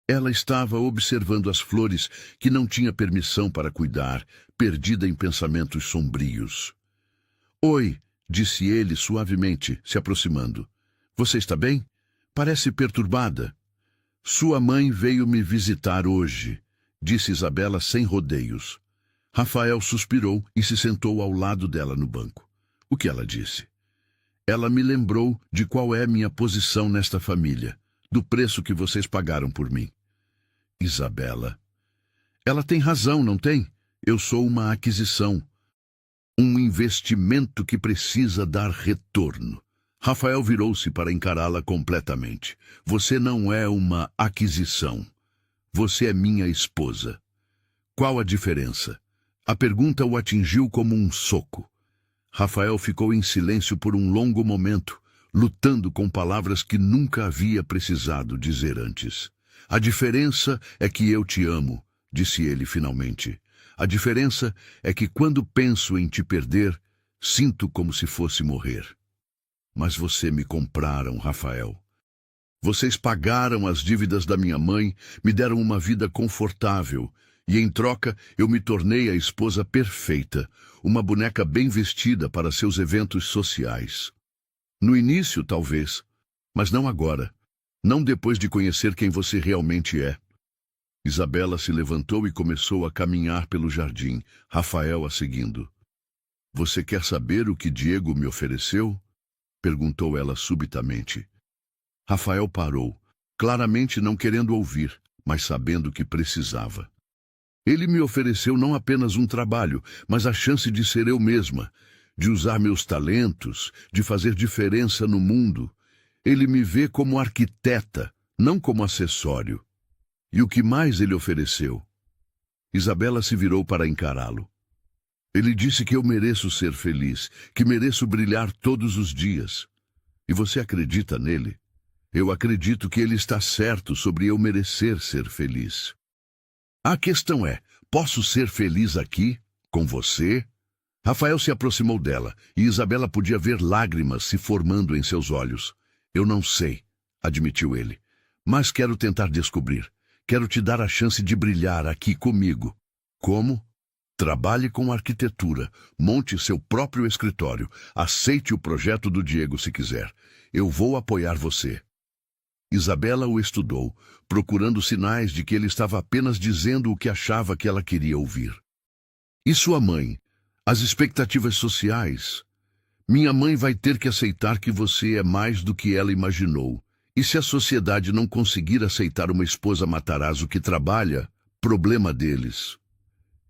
Speaker 1: Ela estava observando as flores que não tinha permissão para cuidar, perdida em pensamentos sombrios. "Oi", disse ele suavemente, se aproximando. "Você está bem? Parece perturbada." "Sua mãe veio me visitar hoje", disse Isabela sem rodeios. Rafael suspirou e se sentou ao lado dela no banco. "O que ela disse?" "Ela me lembrou de qual é minha posição nesta família, do preço que vocês pagaram por mim." "Isabela, ela tem razão, não tem? Eu sou uma aquisição. Um investimento que precisa dar retorno." Rafael virou-se para encará-la completamente. "Você não é uma aquisição. Você é minha esposa." "Qual a diferença?" A pergunta o atingiu como um soco. Rafael ficou em silêncio por um longo momento, lutando com palavras que nunca havia precisado dizer antes. "A diferença é que eu te amo", disse ele finalmente. "A diferença é que quando penso em te perder, sinto como se fosse morrer." "Mas você me compraram, Rafael. Vocês pagaram as dívidas da minha mãe, me deram uma vida confortável, e em troca eu me tornei a esposa perfeita, uma boneca bem vestida para seus eventos sociais. No início, talvez, mas não agora. Não depois de conhecer quem você realmente é." Isabela se levantou e começou a caminhar pelo jardim, Rafael a seguindo. "Você quer saber o que Diego me ofereceu?" perguntou ela subitamente. Rafael parou, claramente não querendo ouvir, mas sabendo que precisava. "Ele me ofereceu não apenas um trabalho, mas a chance de ser eu mesma, de usar meus talentos, de fazer diferença no mundo. Ele me vê como arquiteta, não como acessório." "E o que mais ele ofereceu?" Isabela se virou para encará-lo. "Ele disse que eu mereço ser feliz, que mereço brilhar todos os dias. E você acredita nele?" "Eu acredito que ele está certo sobre eu merecer ser feliz." "A questão é, posso ser feliz aqui, com você?" Rafael se aproximou dela, e Isabela podia ver lágrimas se formando em seus olhos. "Eu não sei", admitiu ele, "mas quero tentar descobrir. Quero te dar a chance de brilhar aqui comigo." "Como?" "Trabalhe com arquitetura, monte seu próprio escritório, aceite o projeto do Diego se quiser. Eu vou apoiar você." Isabela o estudou, procurando sinais de que ele estava apenas dizendo o que achava que ela queria ouvir. "E sua mãe? As expectativas sociais? Minha mãe vai ter que aceitar que você é mais do que ela imaginou. E se a sociedade não conseguir aceitar uma esposa Matarazzo que trabalha, problema deles."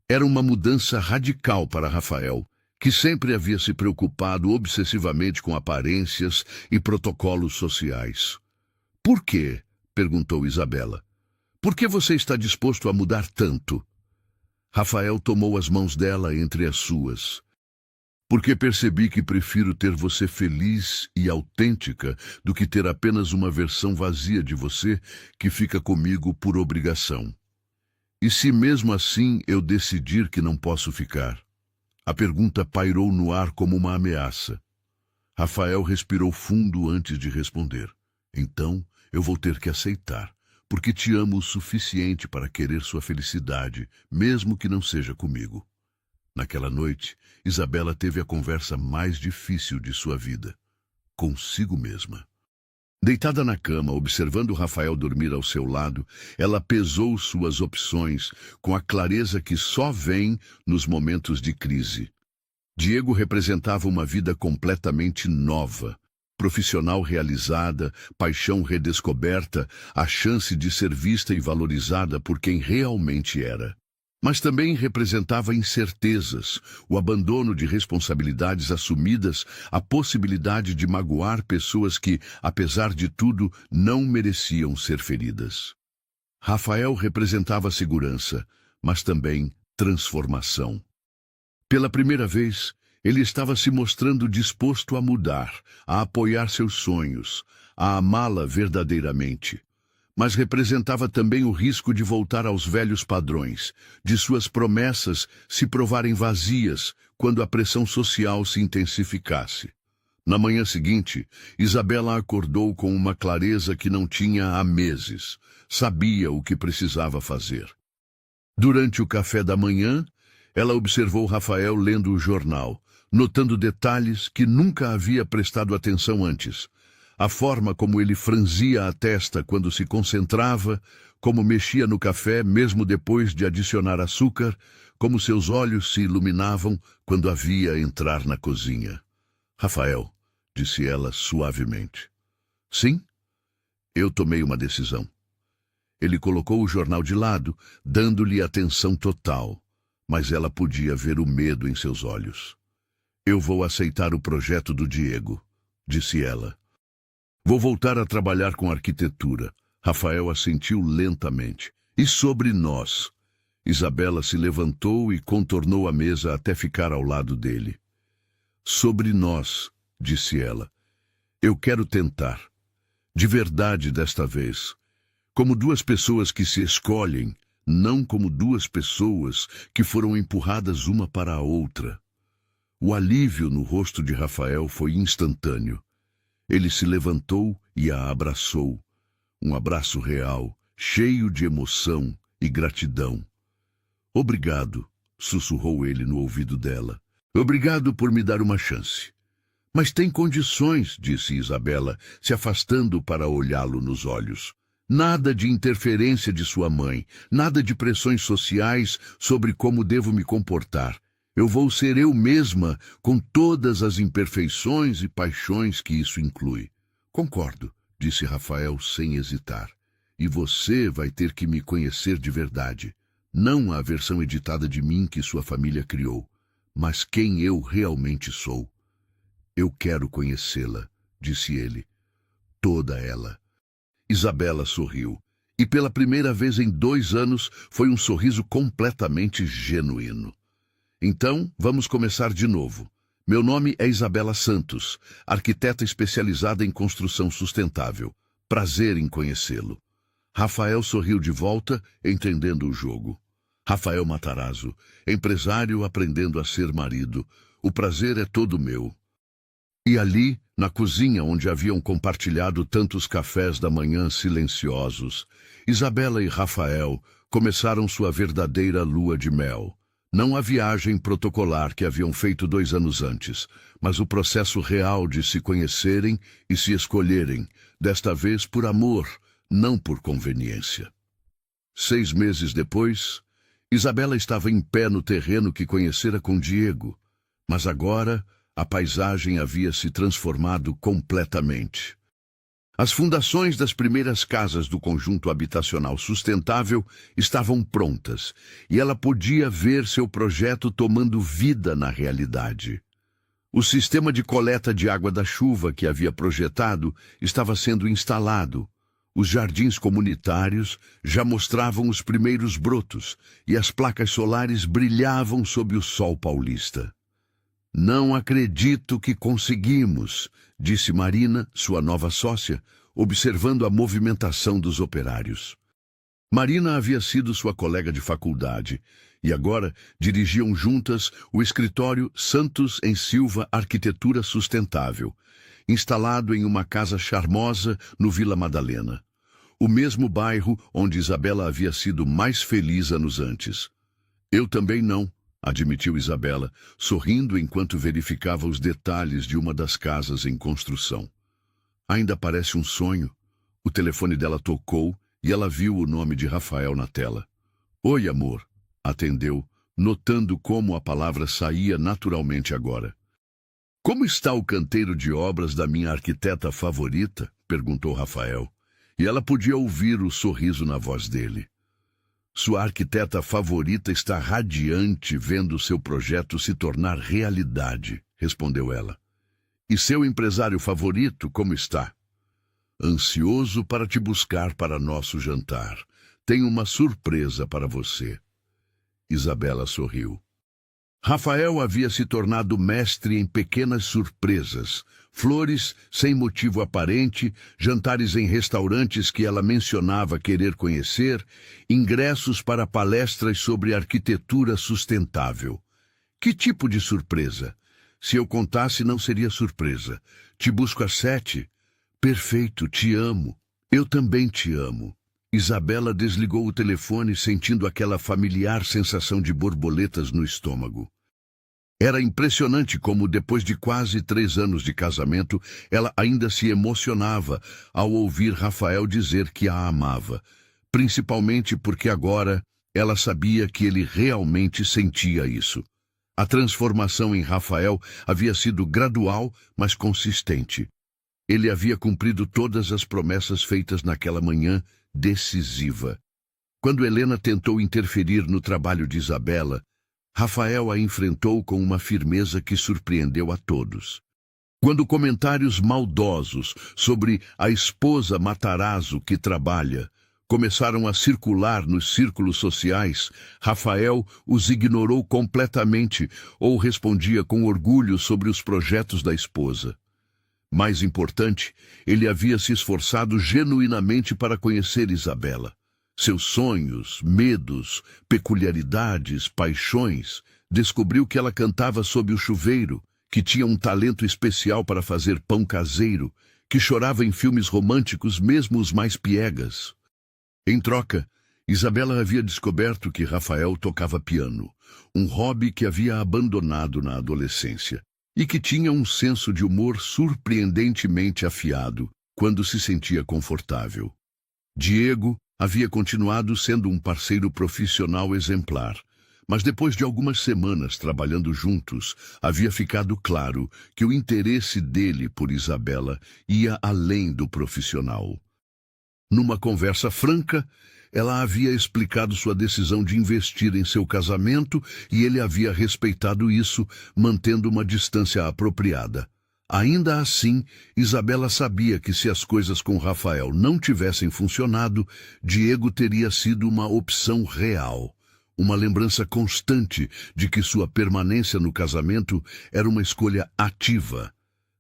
Speaker 1: Era uma mudança radical para Rafael, que sempre havia se preocupado obsessivamente com aparências e protocolos sociais. "Por quê?" perguntou Isabela. "Por que você está disposto a mudar tanto?" Rafael tomou as mãos dela entre as suas. "Porque percebi que prefiro ter você feliz e autêntica do que ter apenas uma versão vazia de você que fica comigo por obrigação. E se mesmo assim eu decidir que não posso ficar?" A pergunta pairou no ar como uma ameaça. Rafael respirou fundo antes de responder. Então, eu vou ter que aceitar, porque te amo o suficiente para querer sua felicidade, mesmo que não seja comigo. Naquela noite, Isabela teve a conversa mais difícil de sua vida, consigo mesma. Deitada na cama, observando Rafael dormir ao seu lado, ela pesou suas opções com a clareza que só vem nos momentos de crise. Diego representava uma vida completamente nova, profissional realizada, paixão redescoberta, a chance de ser vista e valorizada por quem realmente era. Mas também representava incertezas, o abandono de responsabilidades assumidas, a possibilidade de magoar pessoas que, apesar de tudo, não mereciam ser feridas. Rafael representava segurança, mas também transformação. Pela primeira vez, ele estava se mostrando disposto a mudar, a apoiar seus sonhos, a amá-la verdadeiramente. Mas representava também o risco de voltar aos velhos padrões, de suas promessas se provarem vazias quando a pressão social se intensificasse. Na manhã seguinte, Isabela acordou com uma clareza que não tinha há meses. Sabia o que precisava fazer. Durante o café da manhã, ela observou Rafael lendo o jornal, notando detalhes que nunca havia prestado atenção antes. A forma como ele franzia a testa quando se concentrava, como mexia no café mesmo depois de adicionar açúcar, como seus olhos se iluminavam quando a via entrar na cozinha. Rafael, disse ela suavemente. Sim, eu tomei uma decisão. Ele colocou o jornal de lado, dando-lhe atenção total, mas ela podia ver o medo em seus olhos. Eu vou aceitar o projeto do Diego, disse ela. Vou voltar a trabalhar com arquitetura. Rafael assentiu lentamente. E sobre nós? Isabela se levantou e contornou a mesa até ficar ao lado dele. Sobre nós, disse ela. Eu quero tentar. De verdade desta vez. Como duas pessoas que se escolhem, não como duas pessoas que foram empurradas uma para a outra. O alívio no rosto de Rafael foi instantâneo. Ele se levantou e a abraçou. Um abraço real, cheio de emoção e gratidão. Obrigado, sussurrou ele no ouvido dela. Obrigado por me dar uma chance. Mas tem condições, disse Isabela, se afastando para olhá-lo nos olhos. Nada de interferência de sua mãe, nada de pressões sociais sobre como devo me comportar. Eu vou ser eu mesma, com todas as imperfeições e paixões que isso inclui. Concordo, disse Rafael sem hesitar. E você vai ter que me conhecer de verdade. Não a versão editada de mim que sua família criou, mas quem eu realmente sou. Eu quero conhecê-la, disse ele. Toda ela. Isabela sorriu. E pela primeira vez em 2 anos, foi um sorriso completamente genuíno. Então, vamos começar de novo. Meu nome é Isabela Santos, arquiteta especializada em construção sustentável. Prazer em conhecê-lo. Rafael sorriu de volta, entendendo o jogo. Rafael Matarazzo, empresário aprendendo a ser marido. O prazer é todo meu. E ali, na cozinha onde haviam compartilhado tantos cafés da manhã silenciosos, Isabela e Rafael começaram sua verdadeira lua de mel. Não a viagem protocolar que haviam feito 2 anos antes, mas o processo real de se conhecerem e se escolherem, desta vez por amor, não por conveniência. 6 meses depois, Isabela estava em pé no terreno que conhecera com Diego, mas agora a paisagem havia se transformado completamente. As fundações das primeiras casas do conjunto habitacional sustentável estavam prontas, e ela podia ver seu projeto tomando vida na realidade. O sistema de coleta de água da chuva que havia projetado estava sendo instalado. Os jardins comunitários já mostravam os primeiros brotos, e as placas solares brilhavam sob o sol paulista. Não acredito que conseguimos, disse Marina, sua nova sócia, observando a movimentação dos operários. Marina havia sido sua colega de faculdade e agora dirigiam juntas o escritório Santos em Silva Arquitetura Sustentável. instalado em uma casa charmosa no Vila Madalena. O mesmo bairro onde Isabela havia sido mais feliz anos antes. Eu também não, admitiu Isabela, sorrindo enquanto verificava os detalhes de uma das casas em construção. Ainda parece um sonho. O telefone dela tocou e ela viu o nome de Rafael na tela. Oi, amor, atendeu, notando como a palavra saía naturalmente agora. Como está o canteiro de obras da minha arquiteta favorita? Perguntou Rafael, e ela podia ouvir o sorriso na voz dele. Sua arquiteta favorita está radiante vendo seu projeto se tornar realidade, respondeu ela. E seu empresário favorito, como está? Ansioso para te buscar para nosso jantar. Tenho uma surpresa para você. Isabela sorriu. Rafael havia se tornado mestre em pequenas surpresas, flores sem motivo aparente, jantares em restaurantes que ela mencionava querer conhecer, ingressos para palestras sobre arquitetura sustentável. Que tipo de surpresa? Se eu contasse, não seria surpresa. Te busco às 7. Perfeito, te amo. Eu também te amo. Isabela desligou o telefone sentindo aquela familiar sensação de borboletas no estômago. Era impressionante como, depois de quase 3 anos de casamento, ela ainda se emocionava ao ouvir Rafael dizer que a amava, principalmente porque agora ela sabia que ele realmente sentia isso. A transformação em Rafael havia sido gradual, mas consistente. Ele havia cumprido todas as promessas feitas naquela manhã decisiva. Quando Helena tentou interferir no trabalho de Isabela, Rafael a enfrentou com uma firmeza que surpreendeu a todos. Quando comentários maldosos sobre a esposa Matarazzo que trabalha começaram a circular nos círculos sociais, Rafael os ignorou completamente ou respondia com orgulho sobre os projetos da esposa. Mais importante, ele havia se esforçado genuinamente para conhecer Isabela. Seus sonhos, medos, peculiaridades, paixões. Descobriu que ela cantava sob o chuveiro, que tinha um talento especial para fazer pão caseiro, que chorava em filmes românticos, mesmo os mais piegas. Em troca, Isabela havia descoberto que Rafael tocava piano, um hobby que havia abandonado na adolescência, e que tinha um senso de humor surpreendentemente afiado quando se sentia confortável. Diego havia continuado sendo um parceiro profissional exemplar, mas depois de algumas semanas trabalhando juntos, havia ficado claro que o interesse dele por Isabela ia além do profissional. Numa conversa franca, ela havia explicado sua decisão de investir em seu casamento e ele havia respeitado isso, mantendo uma distância apropriada. Ainda assim, Isabela sabia que se as coisas com Rafael não tivessem funcionado, Diego teria sido uma opção real, uma lembrança constante de que sua permanência no casamento era uma escolha ativa,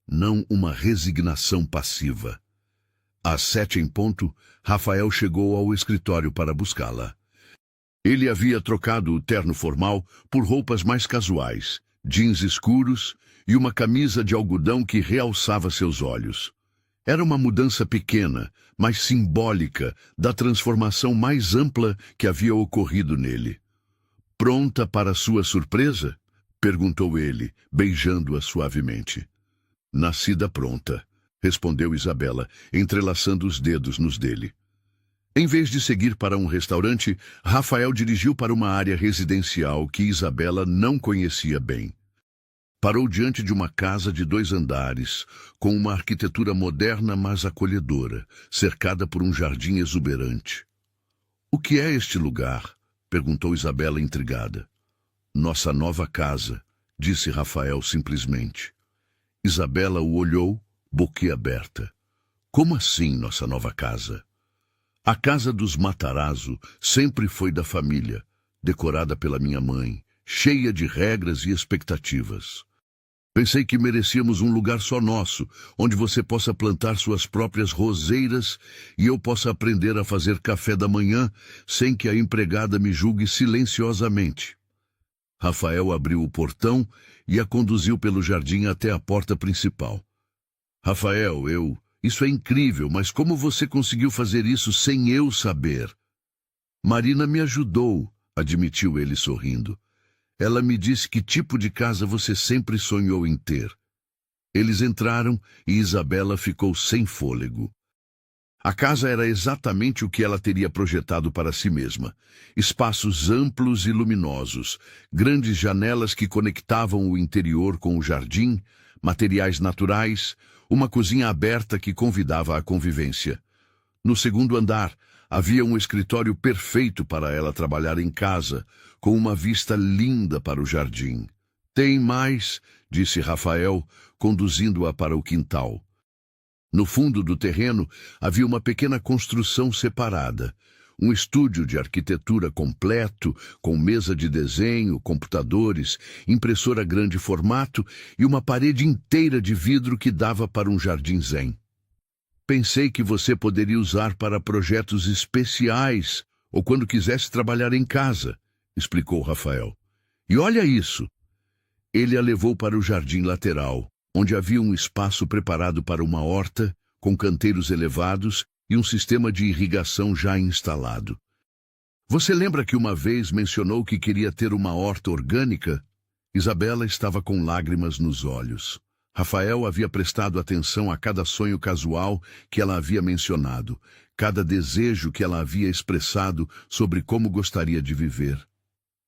Speaker 1: não uma resignação passiva. Às 7 em ponto, Rafael chegou ao escritório para buscá-la. Ele havia trocado o terno formal por roupas mais casuais, jeans escuros e uma camisa de algodão que realçava seus olhos. Era uma mudança pequena, mas simbólica, da transformação mais ampla que havia ocorrido nele. Pronta para sua surpresa? Perguntou ele, beijando-a suavemente. Nascida pronta, respondeu Isabela, entrelaçando os dedos nos dele. Em vez de seguir para um restaurante, Rafael dirigiu para uma área residencial que Isabela não conhecia bem. Parou diante de uma casa de 2 andares, com uma arquitetura moderna mas acolhedora, cercada por um jardim exuberante. O que é este lugar? Perguntou Isabela intrigada. Nossa nova casa, disse Rafael simplesmente. Isabela o olhou, boquiaberta. Como assim nossa nova casa? A casa dos Matarazzo sempre foi da família, decorada pela minha mãe, cheia de regras e expectativas. Pensei que merecíamos um lugar só nosso, onde você possa plantar suas próprias roseiras e eu possa aprender a fazer café da manhã sem que a empregada me julgue silenciosamente. Rafael abriu o portão e a conduziu pelo jardim até a porta principal. Rafael, Isso é incrível, mas como você conseguiu fazer isso sem eu saber? Marina me ajudou, admitiu ele sorrindo. Ela me disse que tipo de casa você sempre sonhou em ter. Eles entraram e Isabela ficou sem fôlego. A casa era exatamente o que ela teria projetado para si mesma. Espaços amplos e luminosos, grandes janelas que conectavam o interior com o jardim, materiais naturais, uma cozinha aberta que convidava à convivência. No segundo andar, havia um escritório perfeito para ela trabalhar em casa, com uma vista linda para o jardim. Tem mais, disse Rafael, conduzindo-a para o quintal. No fundo do terreno havia uma pequena construção separada, um estúdio de arquitetura completo, com mesa de desenho, computadores, impressora grande formato e uma parede inteira de vidro que dava para um jardim zen. Pensei que você poderia usar para projetos especiais ou quando quisesse trabalhar em casa, explicou Rafael. E olha isso! Ele a levou para o jardim lateral, onde havia um espaço preparado para uma horta, com canteiros elevados e um sistema de irrigação já instalado. Você lembra que uma vez mencionou que queria ter uma horta orgânica? Isabela estava com lágrimas nos olhos. Rafael havia prestado atenção a cada sonho casual que ela havia mencionado, cada desejo que ela havia expressado sobre como gostaria de viver.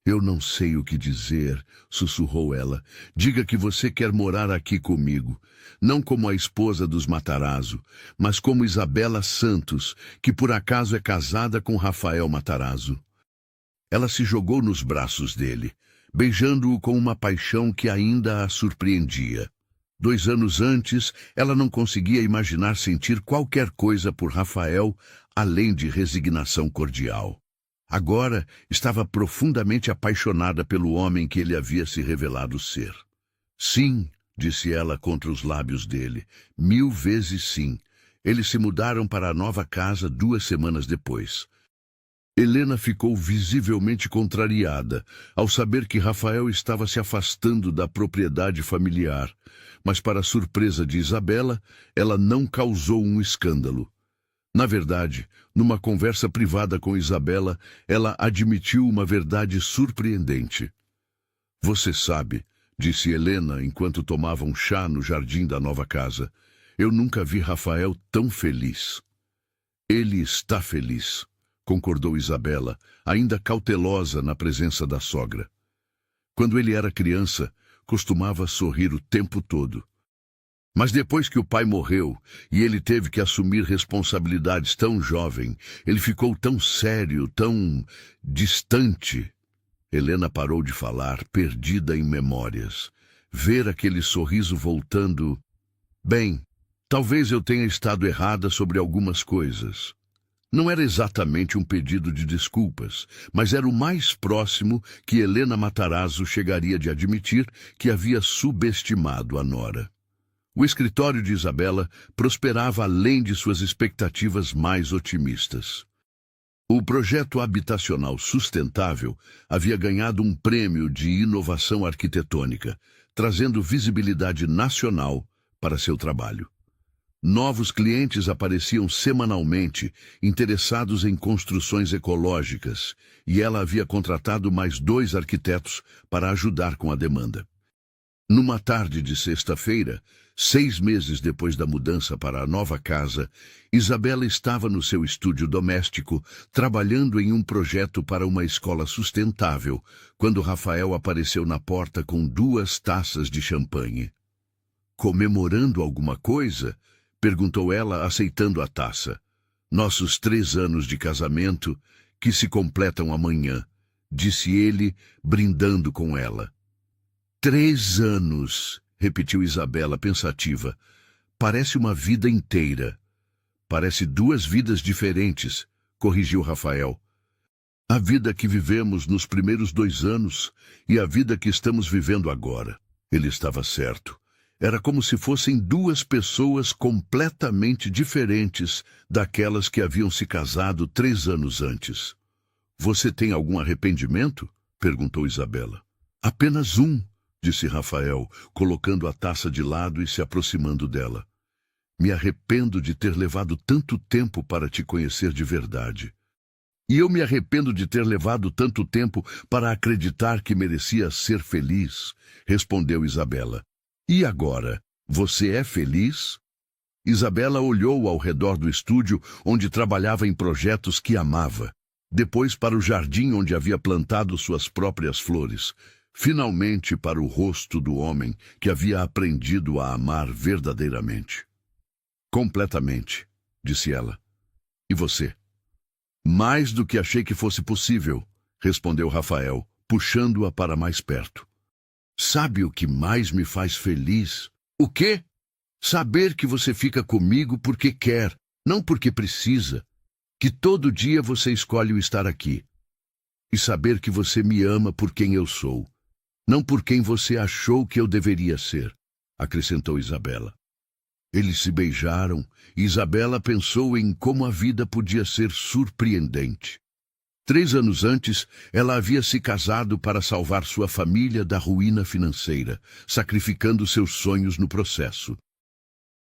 Speaker 1: Eu não sei o que dizer, sussurrou ela. Diga que você quer morar aqui comigo, não como a esposa dos Matarazzo, mas como Isabela Santos, que por acaso é casada com Rafael Matarazzo. Ela se jogou nos braços dele, beijando-o com uma paixão que ainda a surpreendia. 2 anos antes, ela não conseguia imaginar sentir qualquer coisa por Rafael, além de resignação cordial. Agora estava profundamente apaixonada pelo homem que ele havia se revelado ser. Sim, disse ela contra os lábios dele, 1000 vezes sim. Eles se mudaram para a nova casa 2 semanas depois. Helena ficou visivelmente contrariada ao saber que Rafael estava se afastando da propriedade familiar, mas para surpresa de Isabela, ela não causou um escândalo. Na verdade, numa conversa privada com Isabela, ela admitiu uma verdade surpreendente. Você sabe, disse Helena enquanto tomavam chá no jardim da nova casa, eu nunca vi Rafael tão feliz. Ele está feliz, concordou Isabela, ainda cautelosa na presença da sogra. Quando ele era criança, costumava sorrir o tempo todo. Mas depois que o pai morreu e ele teve que assumir responsabilidades tão jovem, ele ficou tão sério, tão distante. Helena parou de falar, perdida em memórias. Ver aquele sorriso voltando... Bem, talvez eu tenha estado errada sobre algumas coisas. Não era exatamente um pedido de desculpas, mas era o mais próximo que Helena Matarazzo chegaria de admitir que havia subestimado a nora. O escritório de Isabela prosperava além de suas expectativas mais otimistas. O projeto habitacional sustentável havia ganhado um prêmio de inovação arquitetônica, trazendo visibilidade nacional para seu trabalho. Novos clientes apareciam semanalmente, interessados em construções ecológicas, e ela havia contratado mais 2 arquitetos para ajudar com a demanda. Numa tarde de sexta-feira, 6 meses depois da mudança para a nova casa, Isabela estava no seu estúdio doméstico, trabalhando em um projeto para uma escola sustentável, quando Rafael apareceu na porta com 2 taças de champanhe. Comemorando alguma coisa? Perguntou ela, aceitando a taça. Nossos 3 anos de casamento, que se completam amanhã, disse ele, brindando com ela. 3 anos, repetiu Isabela pensativa. Parece uma vida inteira. Parece 2 vidas diferentes, corrigiu Rafael. A vida que vivemos nos primeiros 2 anos e a vida que estamos vivendo agora. Ele estava certo. Era como se fossem 2 pessoas completamente diferentes daquelas que haviam se casado 3 anos antes. Você tem algum arrependimento? Perguntou Isabela. Apenas um, disse Rafael, colocando a taça de lado e se aproximando dela. Me arrependo de ter levado tanto tempo para te conhecer de verdade. E eu me arrependo de ter levado tanto tempo para acreditar que merecia ser feliz, respondeu Isabela. E agora, você é feliz? Isabela olhou ao redor do estúdio onde trabalhava em projetos que amava, depois para o jardim onde havia plantado suas próprias flores, finalmente para o rosto do homem que havia aprendido a amar verdadeiramente. Completamente, disse ela. E você? Mais do que achei que fosse possível, respondeu Rafael, puxando-a para mais perto. Sabe o que mais me faz feliz? O quê? Saber que você fica comigo porque quer, não porque precisa. Que todo dia você escolhe o estar aqui. E saber que você me ama por quem eu sou, não por quem você achou que eu deveria ser, acrescentou Isabela. Eles se beijaram e Isabela pensou em como a vida podia ser surpreendente. 3 anos antes, ela havia se casado para salvar sua família da ruína financeira, sacrificando seus sonhos no processo.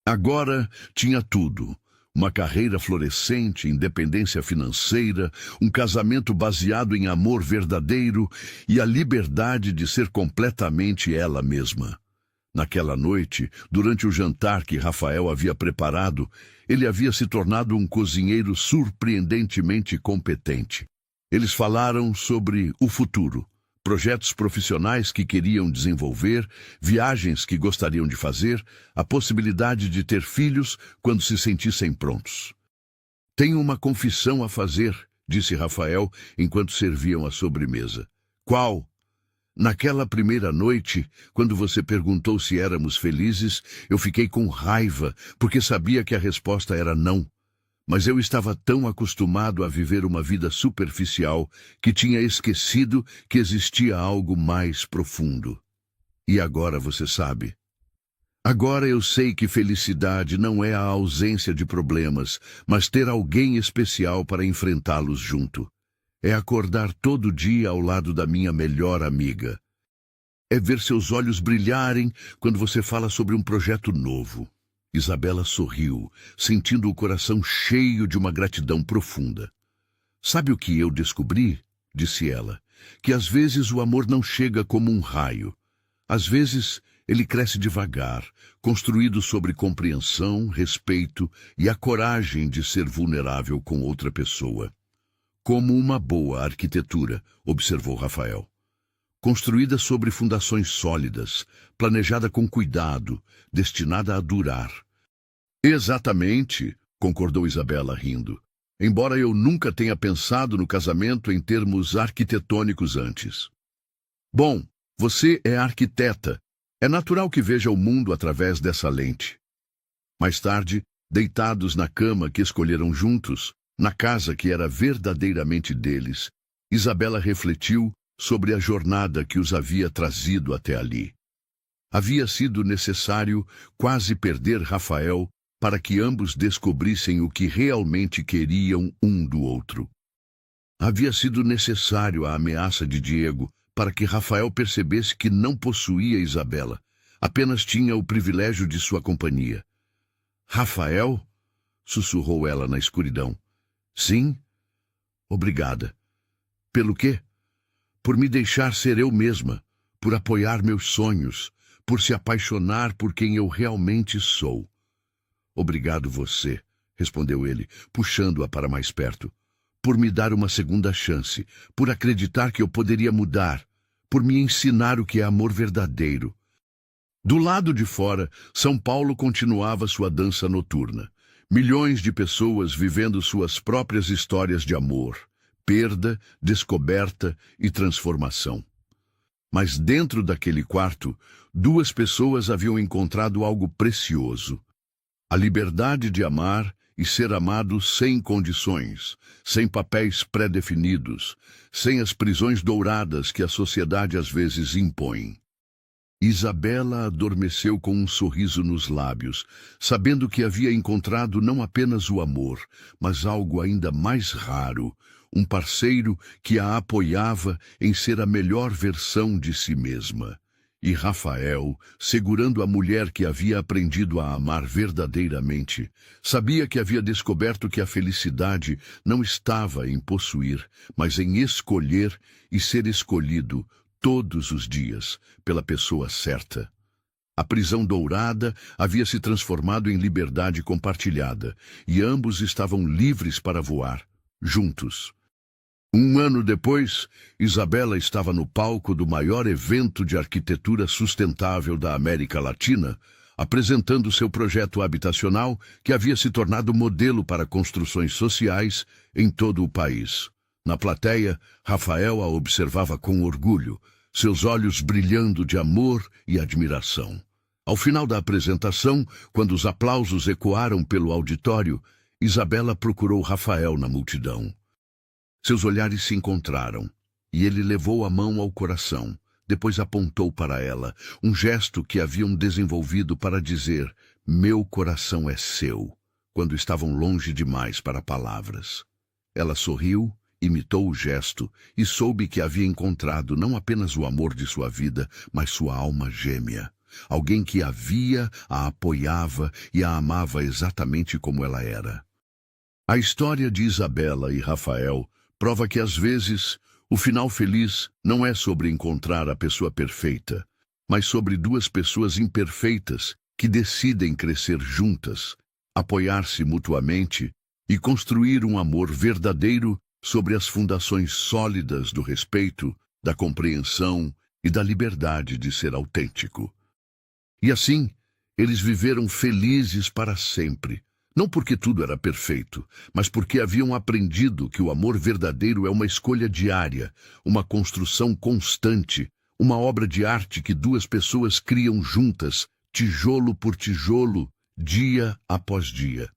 Speaker 1: Agora tinha tudo: uma carreira florescente, independência financeira, um casamento baseado em amor verdadeiro e a liberdade de ser completamente ela mesma. Naquela noite, durante o jantar que Rafael havia preparado, ele havia se tornado um cozinheiro surpreendentemente competente. Eles falaram sobre o futuro, projetos profissionais que queriam desenvolver, viagens que gostariam de fazer, a possibilidade de ter filhos quando se sentissem prontos. Tenho uma confissão a fazer, disse Rafael enquanto serviam a sobremesa. Qual? Naquela primeira noite, quando você perguntou se éramos felizes, eu fiquei com raiva, porque sabia que a resposta era não. Mas eu estava tão acostumado a viver uma vida superficial que tinha esquecido que existia algo mais profundo. E agora você sabe. Agora eu sei que felicidade não é a ausência de problemas, mas ter alguém especial para enfrentá-los junto. É acordar todo dia ao lado da minha melhor amiga. É ver seus olhos brilharem quando você fala sobre um projeto novo. Isabela sorriu, sentindo o coração cheio de uma gratidão profunda. Sabe o que eu descobri? Disse ela. Que às vezes o amor não chega como um raio. Às vezes ele cresce devagar, construído sobre compreensão, respeito e a coragem de ser vulnerável com outra pessoa. Como uma boa arquitetura, observou Rafael. Construída sobre fundações sólidas, planejada com cuidado, destinada a durar. Exatamente, concordou Isabela rindo. Embora eu nunca tenha pensado no casamento em termos arquitetônicos antes. Bom, você é arquiteta. É natural que veja o mundo através dessa lente. Mais tarde, deitados na cama que escolheram juntos, na casa que era verdadeiramente deles, Isabela refletiu sobre a jornada que os havia trazido até ali. Havia sido necessário quase perder Rafael para que ambos descobrissem o que realmente queriam um do outro. Havia sido necessário a ameaça de Diego para que Rafael percebesse que não possuía Isabela, apenas tinha o privilégio de sua companhia. Rafael? Sussurrou ela na escuridão. Sim? Obrigada. Pelo quê? Por me deixar ser eu mesma, por apoiar meus sonhos, por se apaixonar por quem eu realmente sou. Obrigado você, respondeu ele, puxando-a para mais perto. Por me dar uma segunda chance, por acreditar que eu poderia mudar, por me ensinar o que é amor verdadeiro. Do lado de fora, São Paulo continuava sua dança noturna. Milhões de pessoas vivendo suas próprias histórias de amor, perda, descoberta e transformação. Mas dentro daquele quarto, 2 pessoas haviam encontrado algo precioso. A liberdade de amar e ser amado sem condições, sem papéis pré-definidos, sem as prisões douradas que a sociedade às vezes impõe. Isabela adormeceu com um sorriso nos lábios, sabendo que havia encontrado não apenas o amor, mas algo ainda mais raro, um parceiro que a apoiava em ser a melhor versão de si mesma. E Rafael, segurando a mulher que havia aprendido a amar verdadeiramente, sabia que havia descoberto que a felicidade não estava em possuir, mas em escolher e ser escolhido todos os dias pela pessoa certa. A prisão dourada havia se transformado em liberdade compartilhada, e ambos estavam livres para voar, juntos. Um ano depois, Isabela estava no palco do maior evento de arquitetura sustentável da América Latina, apresentando seu projeto habitacional que havia se tornado modelo para construções sociais em todo o país. Na plateia, Rafael a observava com orgulho, seus olhos brilhando de amor e admiração. Ao final da apresentação, quando os aplausos ecoaram pelo auditório, Isabela procurou Rafael na multidão. Seus olhares se encontraram, e ele levou a mão ao coração, depois apontou para ela, um gesto que haviam desenvolvido para dizer, meu coração é seu, quando estavam longe demais para palavras. Ela sorriu, imitou o gesto, e soube que havia encontrado não apenas o amor de sua vida, mas sua alma gêmea. Alguém que a via, a apoiava e a amava exatamente como ela era. A história de Isabela e Rafael prova que, às vezes, o final feliz não é sobre encontrar a pessoa perfeita, mas sobre duas pessoas imperfeitas que decidem crescer juntas, apoiar-se mutuamente e construir um amor verdadeiro sobre as fundações sólidas do respeito, da compreensão e da liberdade de ser autêntico. E assim, eles viveram felizes para sempre. Não porque tudo era perfeito, mas porque haviam aprendido que o amor verdadeiro é uma escolha diária, uma construção constante, uma obra de arte que duas pessoas criam juntas, tijolo por tijolo, dia após dia.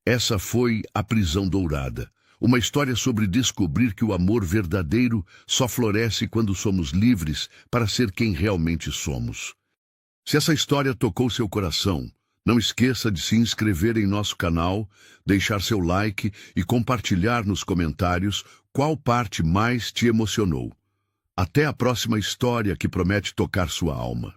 Speaker 1: Essa foi A Prisão Dourada, uma história sobre descobrir que o amor verdadeiro só floresce quando somos livres para ser quem realmente somos. Se essa história tocou seu coração, não esqueça de se inscrever em nosso canal, deixar seu like e compartilhar nos comentários qual parte mais te emocionou. Até a próxima história que promete tocar sua alma.